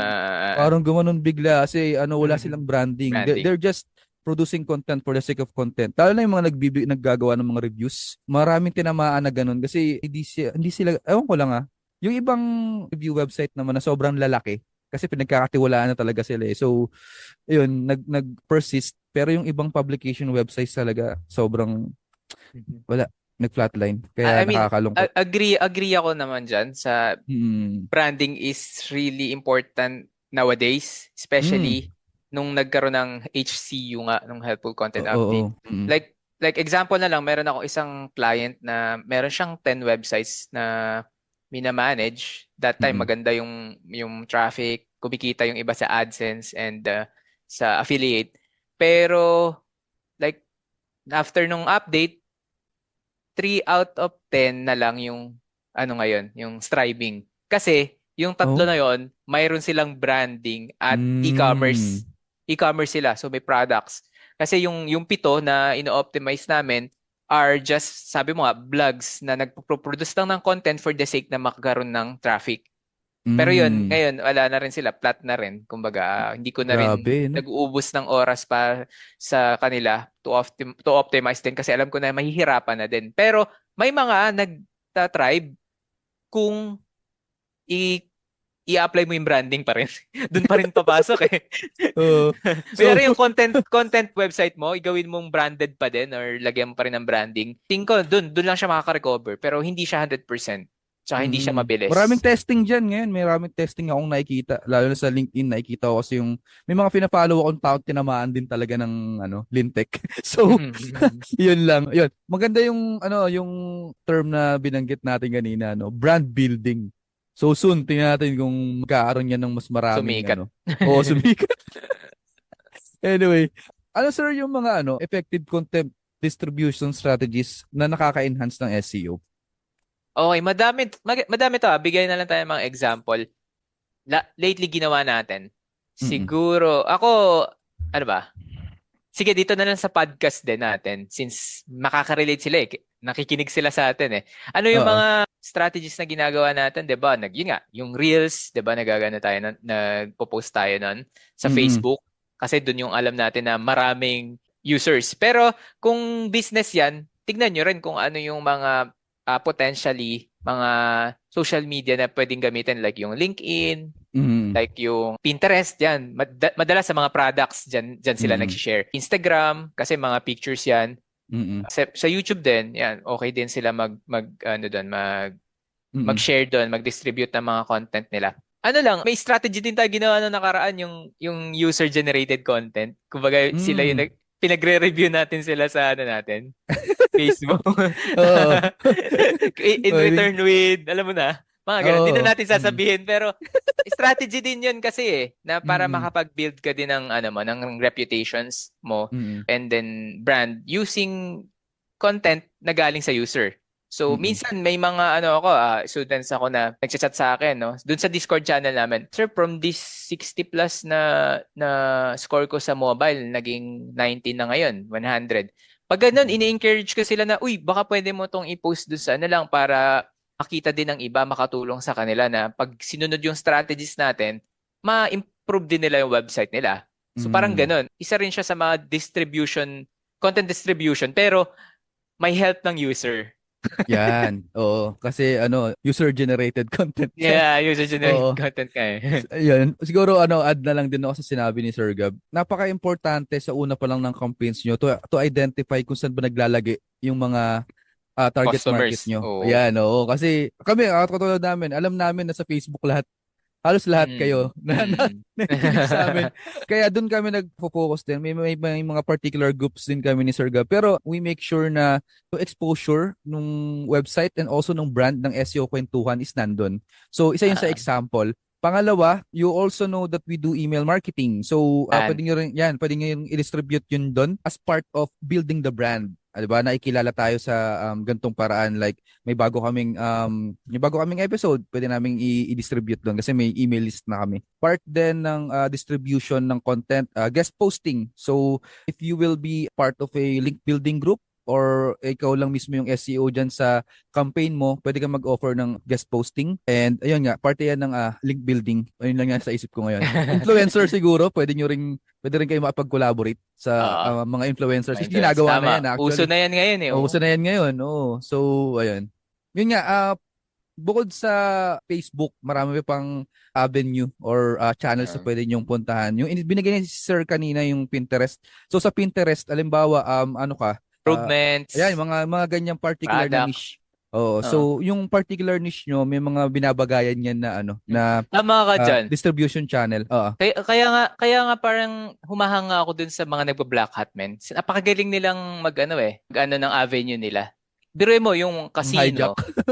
parang gumanon bigla kasi wala silang branding Branding. they're just producing content for the sake of content lalo na yung mga naggagawa ng mga reviews maraming tinamaan na ganun kasi hindi sila ewan ko lang yung ibang review website naman na sobrang lalaki kasi pinagkakatiwalaan na talaga sila eh. So, yun, nag-persist. Pero yung ibang publication websites talaga, sobrang, wala, nag-flatline. Kaya I mean, nakakalungkot. agree ako naman dyan sa Mm. branding is really important nowadays, Mm. especially nung nagkaroon ng HCU nga, nung Helpful Content Oo. Update. Oo. Mm. Like example na lang, meron ako isang client na meron siyang 10 websites na minamanage. That time Mm. maganda yung traffic, kumikita yung iba sa AdSense and sa affiliate. Pero like after nung update, 3 out of 10 na lang yung ngayon, yung striving. Kasi yung tatlo Oh. na yon, mayroon silang branding at Mm. e-commerce. E-commerce sila, so may products. Kasi yung 7 na ino-optimize namin are just, sabi mo nga, blogs na nagpo-produce lang ng content for the sake na makakaroon ng traffic. Pero yun, Mm. ngayon, wala na rin sila, flat na rin. Kumbaga, hindi ko na rin Grabe, no? nag-uubos ng oras pa sa kanila to optimize din kasi alam ko na mahihirapan na din. Pero may mga nagtatribe kung i- i-apply mo yung branding pa rin. Doon pa rin papasok eh. So, Pero yung content website mo, igawin mong branded pa din or lagyan mo pa rin ng branding. Tingin ko, doon lang siya makaka-recover. Pero hindi siya 100%. Tsaka hindi siya Maraming mabilis. testing dyan ngayon. May maraming testing akong nakikita. Lalo na sa LinkedIn, nakikita ko kasi may mga pina-follow akong tao tinamaan din talaga ng Lintech. So, yun lang. Yun. Maganda yung term na binanggit natin kanina, brand building. So soon, tingnan natin kung magkakaroon yan ng mas maraming Sumikat. Oo, sumikat. Anyway, ano sir yung mga effective content distribution strategies na nakaka-enhance ng SEO? Okay, madami to. Bigay na lang tayo ng mga example. Lately ginawa natin. Mm-mm. Siguro, ako, ano ba? sige, dito na lang sa podcast din natin since makaka-relate sila eh. Nakikinig sila sa atin eh. Ano yung Oo. mga strategies na ginagawa natin, 'di ba? Yun nga, yung Reels, 'di ba? Nagagano tayo nagpo-post tayo nun sa Mm-mm. Facebook kasi doon yung alam natin na maraming users. Pero kung business 'yan, tignan nyo rin kung ano yung mga potentially mga social media na pwedeng gamitin like yung LinkedIn, Mm-mm. like yung Pinterest, yan. Madalas sa mga products, dyan sila Mm-mm. nag-share. Instagram, kasi mga pictures yan. Mm-mm. Sa YouTube din, yan, okay din sila ano doon, Mm-mm. mag-share doon, mag-distribute ng mga content nila. Ano lang, may strategy din tayo ginawa nung nakaraan, yung user-generated content. Kumbaga, sila yung Mm. pinagre-review natin sila sa ano natin, Facebook. Oo. In Pwede. return with, alam mo na, mga ganun. Hindi na Oo. natin sasabihin, pero strategy din yun kasi na para Mm-mm. makapag-build ka din ng, ano mo, ng reputations mo Mm-mm. and then brand using content na galing sa user. So, Mm-mm. minsan may mga ano ako, students ako na nagchat sa akin, no? Doon sa Discord channel namin. Sir, from this 60 plus na score ko sa mobile, naging 90 na ngayon, 100. Pag ganun, Mm-mm. ini-encourage ko sila na, uy, baka pwede mo tong i-post doon sa ano lang para makita din ng iba, makatulong sa kanila na pag sinunod yung strategies natin, ma-improve din nila yung website nila. So parang Mm. ganun. Isa rin siya sa mga distribution, content distribution, pero may help ng user. Yan. Oo. Kasi user-generated content yan. Yeah, user-generated Oo. content ka eh. Ayun. Siguro add na lang din ako sa sinabi ni Sir Gab. Napaka-importante sa una pa lang ng campaigns nyo to identify kung saan ba naglalagay yung mga target market Customers. nyo. Oo. Ayan, oo. Kasi kami, katulad namin, alam namin na sa Facebook lahat, halos lahat Mm. kayo na Mm. nakikinig sa amin. Kaya doon kami nagfo-focus din. May mga particular groups din kami ni Sir Gab. Pero we make sure na yung exposure nung website and also nung brand ng SEO Kwentuhan is nandun. So, isa yun sa Ah, example. Pangalawa, you also know that we do email marketing. So, yan. pwede nyo rin i-distribute yun doon as part of building the brand. Diba? Naikilala tayo sa gantong paraan like may bago kaming episode, pwede naming i-distribute doon kasi may email list na kami. Part din ng distribution ng content, guest posting. So, if you will be part of a link building group or ikaw lang mismo yung SEO dyan sa campaign mo, pwede kang mag-offer ng guest posting. And ayun nga, parte yan ng link building. Ayun lang nga sa isip ko ngayon. Influencer siguro, pwede rin kayo makapag-collaborate sa Oo. mga influencers. Mga Kasi influence. ginagawa na Tama. yan Uso actually. na yan ngayon eh. Oo, Oo. uso na yan ngayon. Oo. So, ayun. Yun nga, bukod sa Facebook, marami pa pang avenue or channels na Um, pwede niyong puntahan. Yung binigay ni Sir kanina yung Pinterest. So sa Pinterest, alimbawa, ano ka, ayan, improvements, mga ganyang particular na product. niche. Oo, Oo. so yung particular niche nyo, may mga binabagayan yan na Mm. na Tama ka dyan. distribution channel. Oo. Kaya nga parang humahanga ako dun sa mga nagba-black hat men. Napakagaling nilang mag-ano mag-ano ng avenue nila. Biruin mo yung Hijack. casino.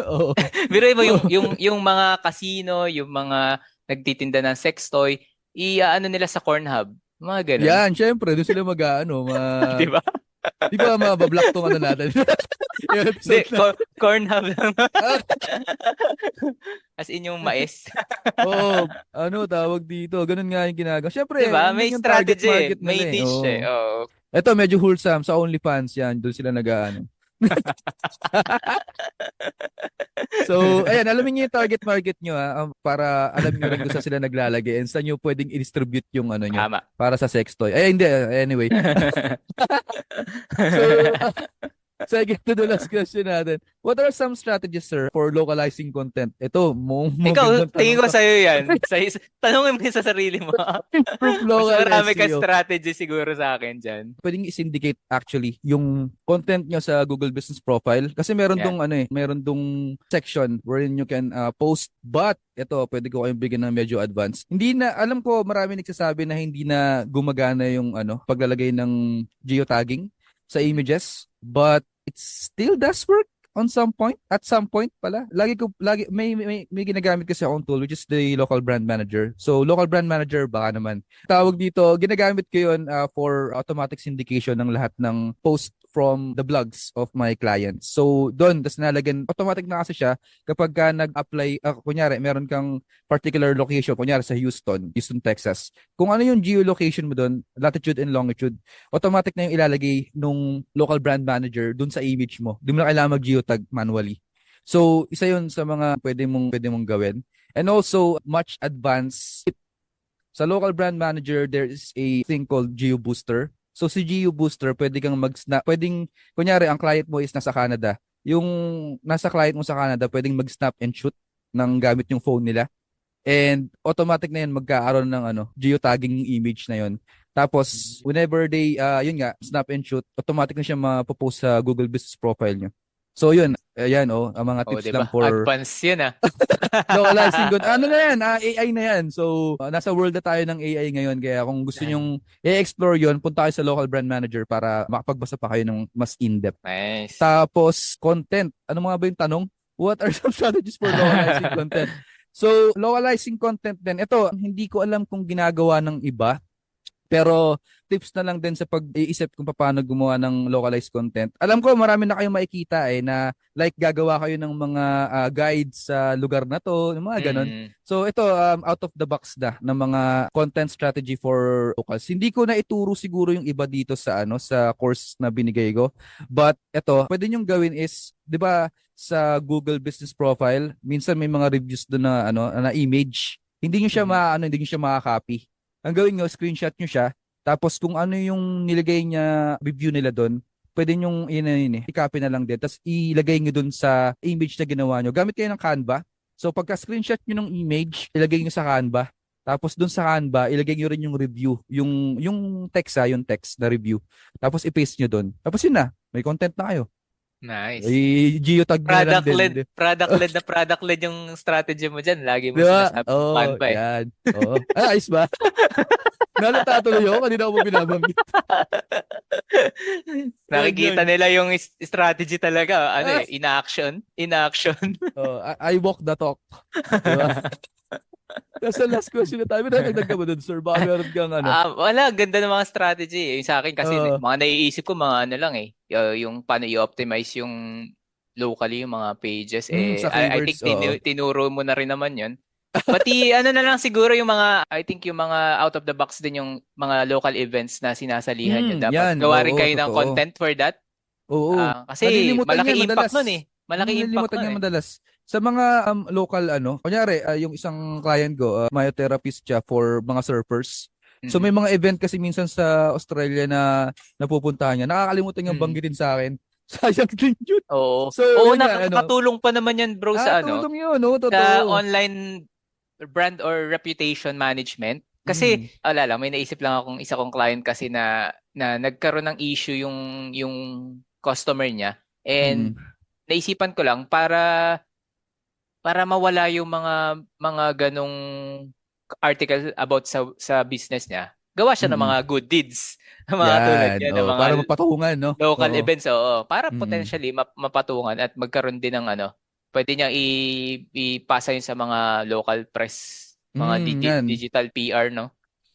Oo. Biruin mo Oo. yung mga casino, yung mga nagtitinda ng sex toy, i-ano nila sa corn hub. Mga ganun. Yan, syempre, doon sila Di ba? di ba mabablock tong natin? Yung Hindi, episode na. corn hub lang. Ah, As in yung mais. Oo, tawag dito. Ganun nga yung ginagawa. Di Syempre, ba? yun May din yung target strategy market May nila eh. niche Oo. Oo. Ito, medyo wholesome. Sa OnlyFans yan. Doon sila nag-ano. So, ayan, alamin niyo yung target market nyo para alam niyo rin kung saan sila naglalagay and saan nyo pwedeng i-distribute yung ano nyo Tama. para sa sex toy. Ay, hindi. Anyway. So, second to the last question natin. What are some strategies, sir, for localizing content? Ito, Ikaw, magandang tanong tingin ko to. sa'yo yan. Tanungin mo yun sa sarili mo. Improve Mas local marami ka SEO. strategy siguro sa akin dyan. Pwedeng i-syndicate actually yung content nyo sa Google Business Profile kasi meron Yan. meron dong section wherein you can post, but ito pwede ko kayong bigyan ng medyo advanced. Hindi na, alam ko marami nagsasabi na hindi na gumagana yung paglalagay ng geotagging sa images, but it still does work on some point, at some point pala. Lagi may ginagamit kasi akong tool which is the local brand manager. So local brand manager baka naman. Tawag dito, ginagamit ko 'yun for automatic syndication ng lahat ng post from the blogs of my clients. So doon, tas nalagyan, automatic na kasi siya kapag ka nag-apply, kunyari, meron kang particular location, kunyari sa Houston, Texas. Kung ano yung geolocation mo doon, latitude and longitude, automatic na yung ilalagay nung local brand manager doon sa image mo. Di mo na kailangan mag-geotag manually. So, isa yun sa mga pwede mong gawin. And also, much advanced sa local brand manager, there is a thing called GeoBooster. So si GeoBooster, pwede kang kunyari, ang client mo is nasa Canada. Yung nasa client mo sa Canada, pwedeng mag-snap and shoot ng gamit yung phone nila. And automatic na yun, magkaaroon ng geotagging image na yun. Tapos, whenever they, yun nga, snap and shoot, automatic na siya mapopost sa Google Business Profile nyo. So yun, ayan ang mga tips diba? lang for Advance yun localizing good. Ano na yan? AI na yan. So, nasa world na tayo ng AI ngayon. Kaya kung gusto nyong i-explore yun, punta kayo sa local brand manager para makapagbasa pa kayo ng mas in-depth. Nice. Tapos, content. Ano mga ba yung tanong? What are some strategies for localizing content? So, localizing content din. Ito, hindi ko alam kung ginagawa ng iba. Pero tips na lang din sa pag-iisip kung paano gumawa ng localized content. Alam ko marami na kayong makikita na like gagawa kayo ng mga guides sa lugar na to, yung mga ganun. So ito out of the box na ng mga content strategy for locals. Hindi ko na ituro siguro yung iba dito sa sa course na binigay ko. But ito, pwede niyo gawin is, 'di ba, sa Google Business Profile, minsan may mga reviews doon na na image. Hindi niyo siya hindi niyo siya makaka-copy. Ang gawin nyo, screenshot nyo siya. Tapos kung ano yung nilagay niya, review nila doon, pwede nyong i-copy na lang din. Tapos ilagay nyo doon sa image na ginawa nyo. Gamit kayo ng Canva. So pagka-screenshot nyo ng image, ilagay nyo sa Canva. Tapos doon sa Canva, ilagay nyo rin yung review. Yung text yung text na review. Tapos i-paste nyo doon. Tapos yun na, may content na kayo. Nice. I-geotag nyo na lang din. Product-led yung strategy mo dyan. Lagi mo Diba? sinasabi ng Canva yan. Oo. Ayos ba? Nalata tuloy ako. Kanina ako binabanggit. Nakikita nila yung strategy talaga. In action. I walk the talk. Diba? Nasa last question na tayo. Nagdagdag ka ba dun, sir? Baka meron kang wala, ganda ng mga strategy. Yung sa akin kasi, mga naiisip ko, mga lang yung paano i-optimize yung locally, yung mga pages. I think tinuro mo na rin naman yun. Pati na lang siguro yung mga, I think yung mga out of the box din yung mga local events na sinasalihan nyo. Dapat gawa rin kayo ng content for that. Oo. Kasi malaking impact nun Malaking impact nun madalas. Sa mga local kunyari yung isang client ko, myotherapist siya for mga surfers. So may mga event kasi minsan sa Australia na napupuntahan niya. Nakakalimutan niyang banggitin sa akin. Sayang din yun. Oo. So, nakakatulong pa naman yan, bro, sa tulong yun, totoo. Sa online brand or reputation management. Kasi, may naisip lang akong isa kong client kasi na nagkaroon ng issue yung customer niya. And naisipan ko lang para mawala yung mga ganong article about sa business niya. Gawa siya ng mga good deeds. Mga tulad niya ng mga para mapatungan, no? Local events, para potentially mapatungan at magkaroon din ng pwede niya ipasa yun sa mga local press, mga digital PR, no?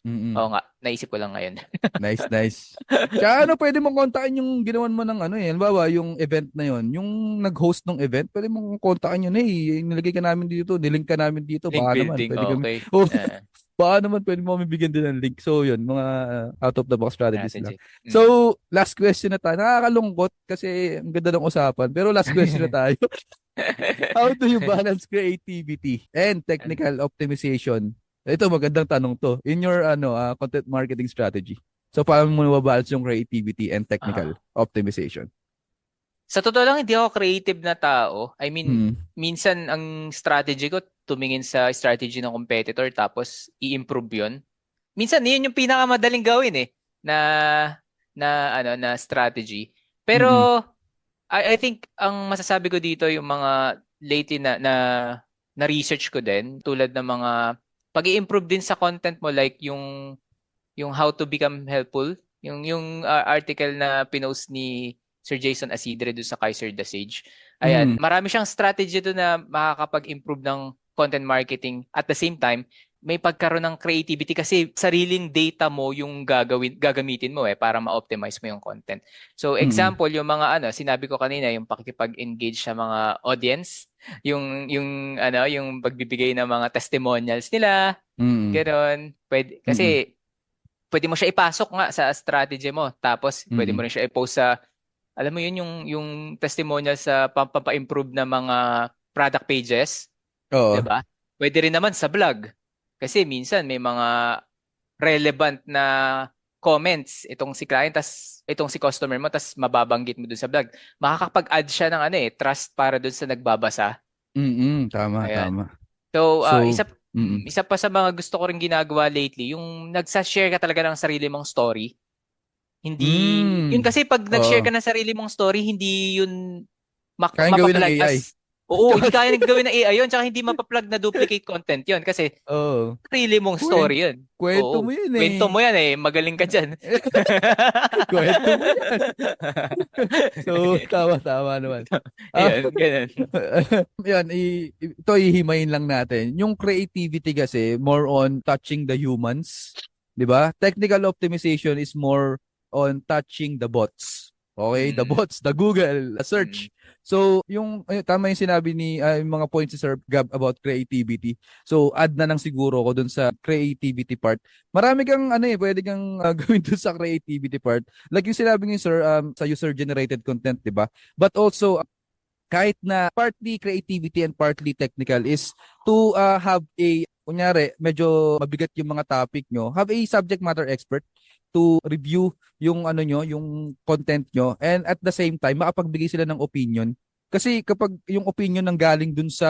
Oo nga, naisip ko lang ngayon. Nice. Kaya pwede mong kontakin yung ginawan mo ng halimbawa, yung event na yon, yung nag-host ng event, pwede mong kontakin yun, nilagay ka namin dito, nilink ka namin dito, link baka building, naman, pwede kami, baka naman pwede mo kami bigyan din ng link. So yun, mga out of the box strategies lang. So, last question na tayo. Nakakalungkot kasi ang ganda ng usapan, pero last question na tayo. How do you balance creativity and technical optimization? Ito, magandang tanong to. In your content marketing strategy. So, paano mo nababalance yung creativity and technical optimization? Sa totoo lang, hindi ako creative na tao. I mean, minsan ang strategy ko, tumingin sa strategy ng competitor tapos i-improve yun. Minsan, yun yung pinakamadaling gawin na strategy. Pero, I think, ang masasabi ko dito, yung mga lately na research ko din, tulad ng mga pag-i-improve din sa content mo, like yung how to become helpful, yung article na pinost ni Sir Jason Asidre doon sa Kaiser the Sage. Ayan, marami siyang strategy doon na makakapag-improve ng content marketing at the same time may pagkaroon ng creativity kasi sariling data mo yung gagamitin mo para ma-optimize mo yung content. So Mm. example, yung mga sinabi ko kanina, yung pakikipag-engage sa mga audience, yung pagbibigay ng mga testimonials nila, Mm. gano'n. Mm. Kasi pwede mo siya ipasok nga sa strategy mo. Tapos pwede mo Mm. rin siya i-post sa, alam mo yun, yung testimonial sa pampa-improve na mga product pages, Oo. 'di ba? Pwede rin naman sa blog. Kasi minsan may mga relevant na comments itong si client, tas itong si customer mo, tas mababanggit mo dun sa blog. Makakapag-add siya ng trust para dun sa nagbabasa. Mm. Tama, Ayan. tama. So, So, mm. isa pa sa mga gusto ko rin ginagawa lately, yung nagsa-share ka talaga ng sarili mong story. Hindi, yun Mm. kasi pag nag-share Oo. ka ng sarili mong story, hindi yun Kayang gawin ng mapaplag AI. as, oo, hindi kaya gawin ng AI yun, tsaka hindi mapaplag na duplicate content yun kasi Oo. sarili mong Kwento, story yun. kwento Oo, mo yun kwento eh. mo yan magaling ka dyan. Kwento mo yan. So, tama, tama naman. Ah, Yan, ganun. yan, ito ihimayin lang natin. Yung creativity kasi, more on touching the humans. 'Di ba? Technical optimization is more on touching the bots. Okay? The Mm, bots, the Google, the mm, search. So, tama yung sinabi ni, yung mga points ni Sir Gab about creativity. So, add na lang siguro ko dun sa creativity part. Marami kang, pwede kang gawin dun sa creativity part. Like yung sinabi ni Sir, sa user-generated content, 'di ba? But also, kahit na partly creativity and partly technical is to have a, kunyari, medyo mabigat yung mga topic nyo, have a subject matter expert to review yung nyo, yung content nyo, and at the same time, makapagbigay sila ng opinion. Kasi kapag yung opinion ng galing dun sa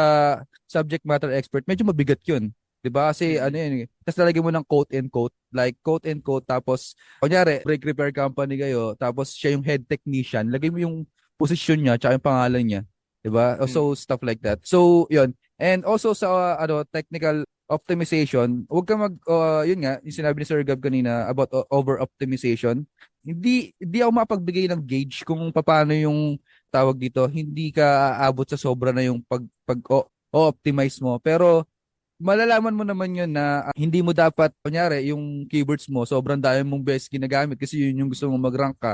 subject matter expert, medyo mabigat yun. 'Di ba? Kasi mm, yun, tapos lalagyan mo ng quote and quote, like quote and quote, tapos kunyari, brake repair company kayo, tapos siya yung head technician, lagay mo yung posisyon niya, tsaka yung pangalan niya. 'Di ba? So, mm, stuff like that. So, yun. And also sa technical optimization, huwag ka yun nga, yung sinabi ni Sir Gab kanina about over optimization. Hindi ako mapagbigay ng gauge kung paano yung tawag dito. Hindi ka aabot sa sobra na yung optimize mo. Pero malalaman mo naman yun na hindi mo dapat, kunyari, yung keywords mo, sobrang dami mong beses ginagamit kasi yun yung gusto mong mag-rank ka.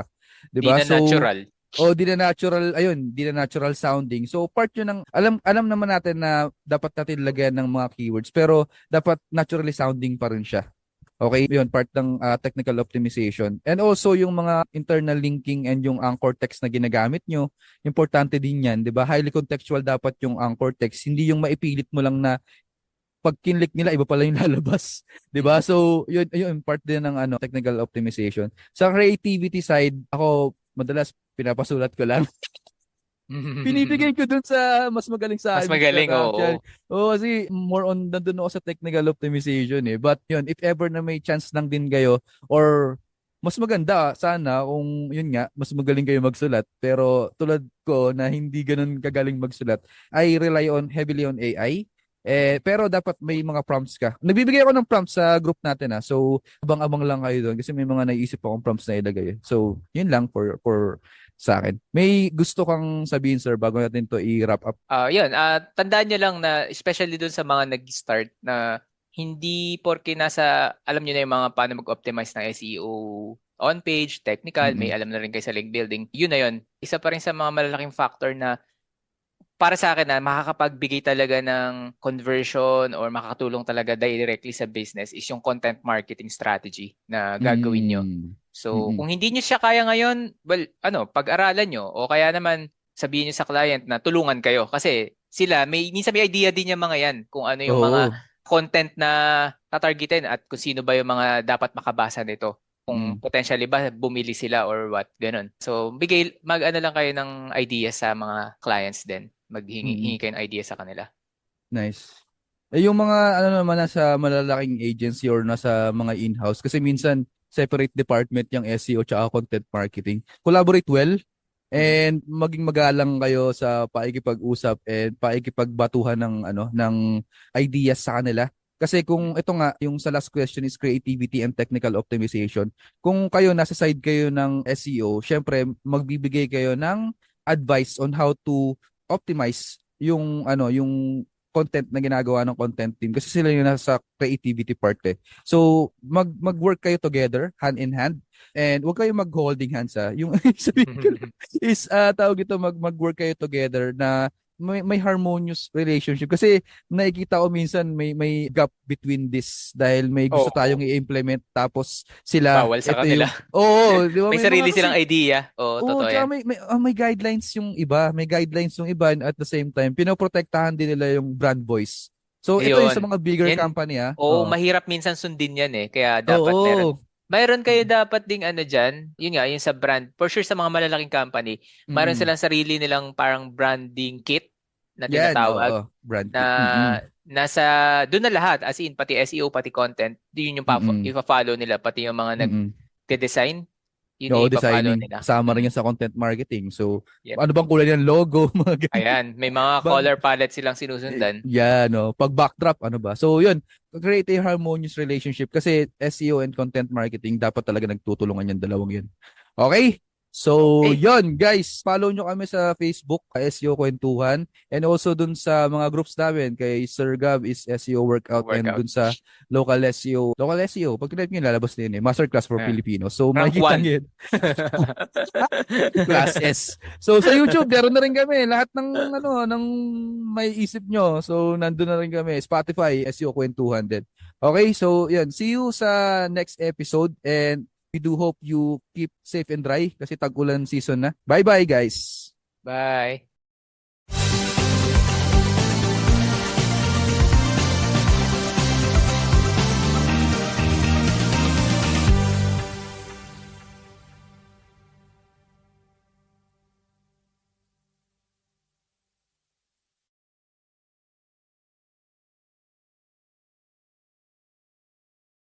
'Di di ba? na So, natural. di na natural, ayun, di na natural sounding. So, part yun ng, alam naman natin na dapat natin lagyan ng mga keywords, pero dapat naturally sounding pa rin siya. Okay, yun, part ng technical optimization. And also, yung mga internal linking and yung anchor text na ginagamit nyo, importante din yan, di ba? Highly contextual dapat yung anchor text, hindi yung maipilit mo lang na pag kinlik nila, iba pala yung lalabas. 'Di ba? Mm. So, yun part din ng technical optimization. Sa creativity side, ako madalas pinapasulat ko lang. Binibigay ko dun sa mas magaling sa Mas akin, Mr. magaling, Ramjan. oo. Oo, kasi more on nandun ako sa technical optimization eh. But yun, if ever na may chance lang din kayo or mas maganda sana kung yun nga, mas magaling kayo magsulat. Pero tulad ko na hindi ganun kagaling magsulat, I rely on heavily on AI. Pero dapat may mga prompts ka. Nagbibigay ako ng prompts sa group natin So, abang-abang lang kayo doon kasi may mga naiisip akong prompts na ilagay. So, yun lang for sa akin. May gusto kang sabihin, sir, bago natin to i-wrap up? Yun, tandaan nyo lang na especially dun sa mga nag-start na hindi porke alam nyo na yung mga paano mag-optimize ng SEO on page, technical, may Mm-mm. alam na rin kayo sa link building. Yun na yun. Isa pa rin sa mga malalaking factor na para sa akin na makakapagbigay talaga ng conversion or makakatulong talaga directly sa business is yung content marketing strategy na gagawin nyo. Mm. So, Mm-mm. kung hindi nyo siya kaya ngayon, well, pag-aralan nyo o kaya naman sabihin nyo sa client na tulungan kayo kasi sila, minsan may idea din yung mga yan kung ano yung mga Oo. content na tatargetin at kung sino ba yung mga dapat makabasa nito. Kung Mm. potentially ba bumili sila or what, ganun. So, mag-ano lang kayo ng idea sa mga clients din. Mm-mm. Maghingi kayo ng idea sa kanila. Nice. Yung mga naman nasa malalaking agency or nasa mga in-house kasi minsan separate department yung SEO tsaka content marketing. Collaborate well Mhm. and maging magalang kayo sa paikipag-usap and pakikipagbatuhan ng ideas sa kanila. Kasi kung ito nga, yung sa last question is creativity and technical optimization. Kung kayo nasa side kayo ng SEO, syempre magbibigay kayo ng advice on how to optimize yung content na ginagawa ng content team kasi sila yung nasa creativity part eh. So, mag-work kayo together, hand in hand. And huwag kayo mag-holding hands ha. Yung sabihin ko lang is tawag ito mag-work kayo together na may harmonious relationship kasi nakikita ko minsan may gap between this dahil may gusto tayong Oo. i-implement tapos sila Bawal sa ito kanila. yung oo, di ba May may mga sarili kasi silang idea. Oo, oo, totoo tsaka yan. may guidelines yung iba, and at the same time pinoprotektahan din nila yung brand voice. So ito yung sa Ayun. mga bigger Yan, company ah. oo, Oo. mahirap minsan sundin yan eh. Kaya dapat meron. Oo. Mayroon kayo dapat ding ano dyan, yun nga, yung sa brand. For sure sa mga malalaking company, mayroon Mm. silang sarili nilang parang branding kit na Yan, tinatawag oo. Brand na kit. Mm. nasa, doon na lahat, as in, pati SEO, pati content, yun yung Mm. ipa-follow nila, pati yung mga Mm. nag-design, yun Oo, yung ipa-follow designing. nila. Kasama rin yan sa content marketing. So, Yep. ano bang kulay ng logo, mga ganyan. Ayan, may mga Bag, color palette silang sinusundan. yan, no. Pag backdrop, ano ba? So, yun. Create a harmonious relationship kasi SEO and content marketing dapat talaga nagtutulungan yung dalawang yun. Okay? So, Okay. yun, guys. Follow nyo kami sa Facebook, SEO Kwentuhan. And also dun sa mga groups namin, kay Sir Gab is SEO Workout and Workout. dun sa Local SEO. Pag tinip nyo, lalabas na yun eh. Masterclass for Ah, Filipinos. So, rank makikita 1. nyo yun. Class S. So sa YouTube, meron na rin kami lahat ng ng may isip nyo. So nandun na rin kami. Spotify, SEO Kwentuhan din. Okay, so yan. See you sa next episode and we do hope you keep safe and dry kasi tag-ulan season na. Bye-bye guys. Bye.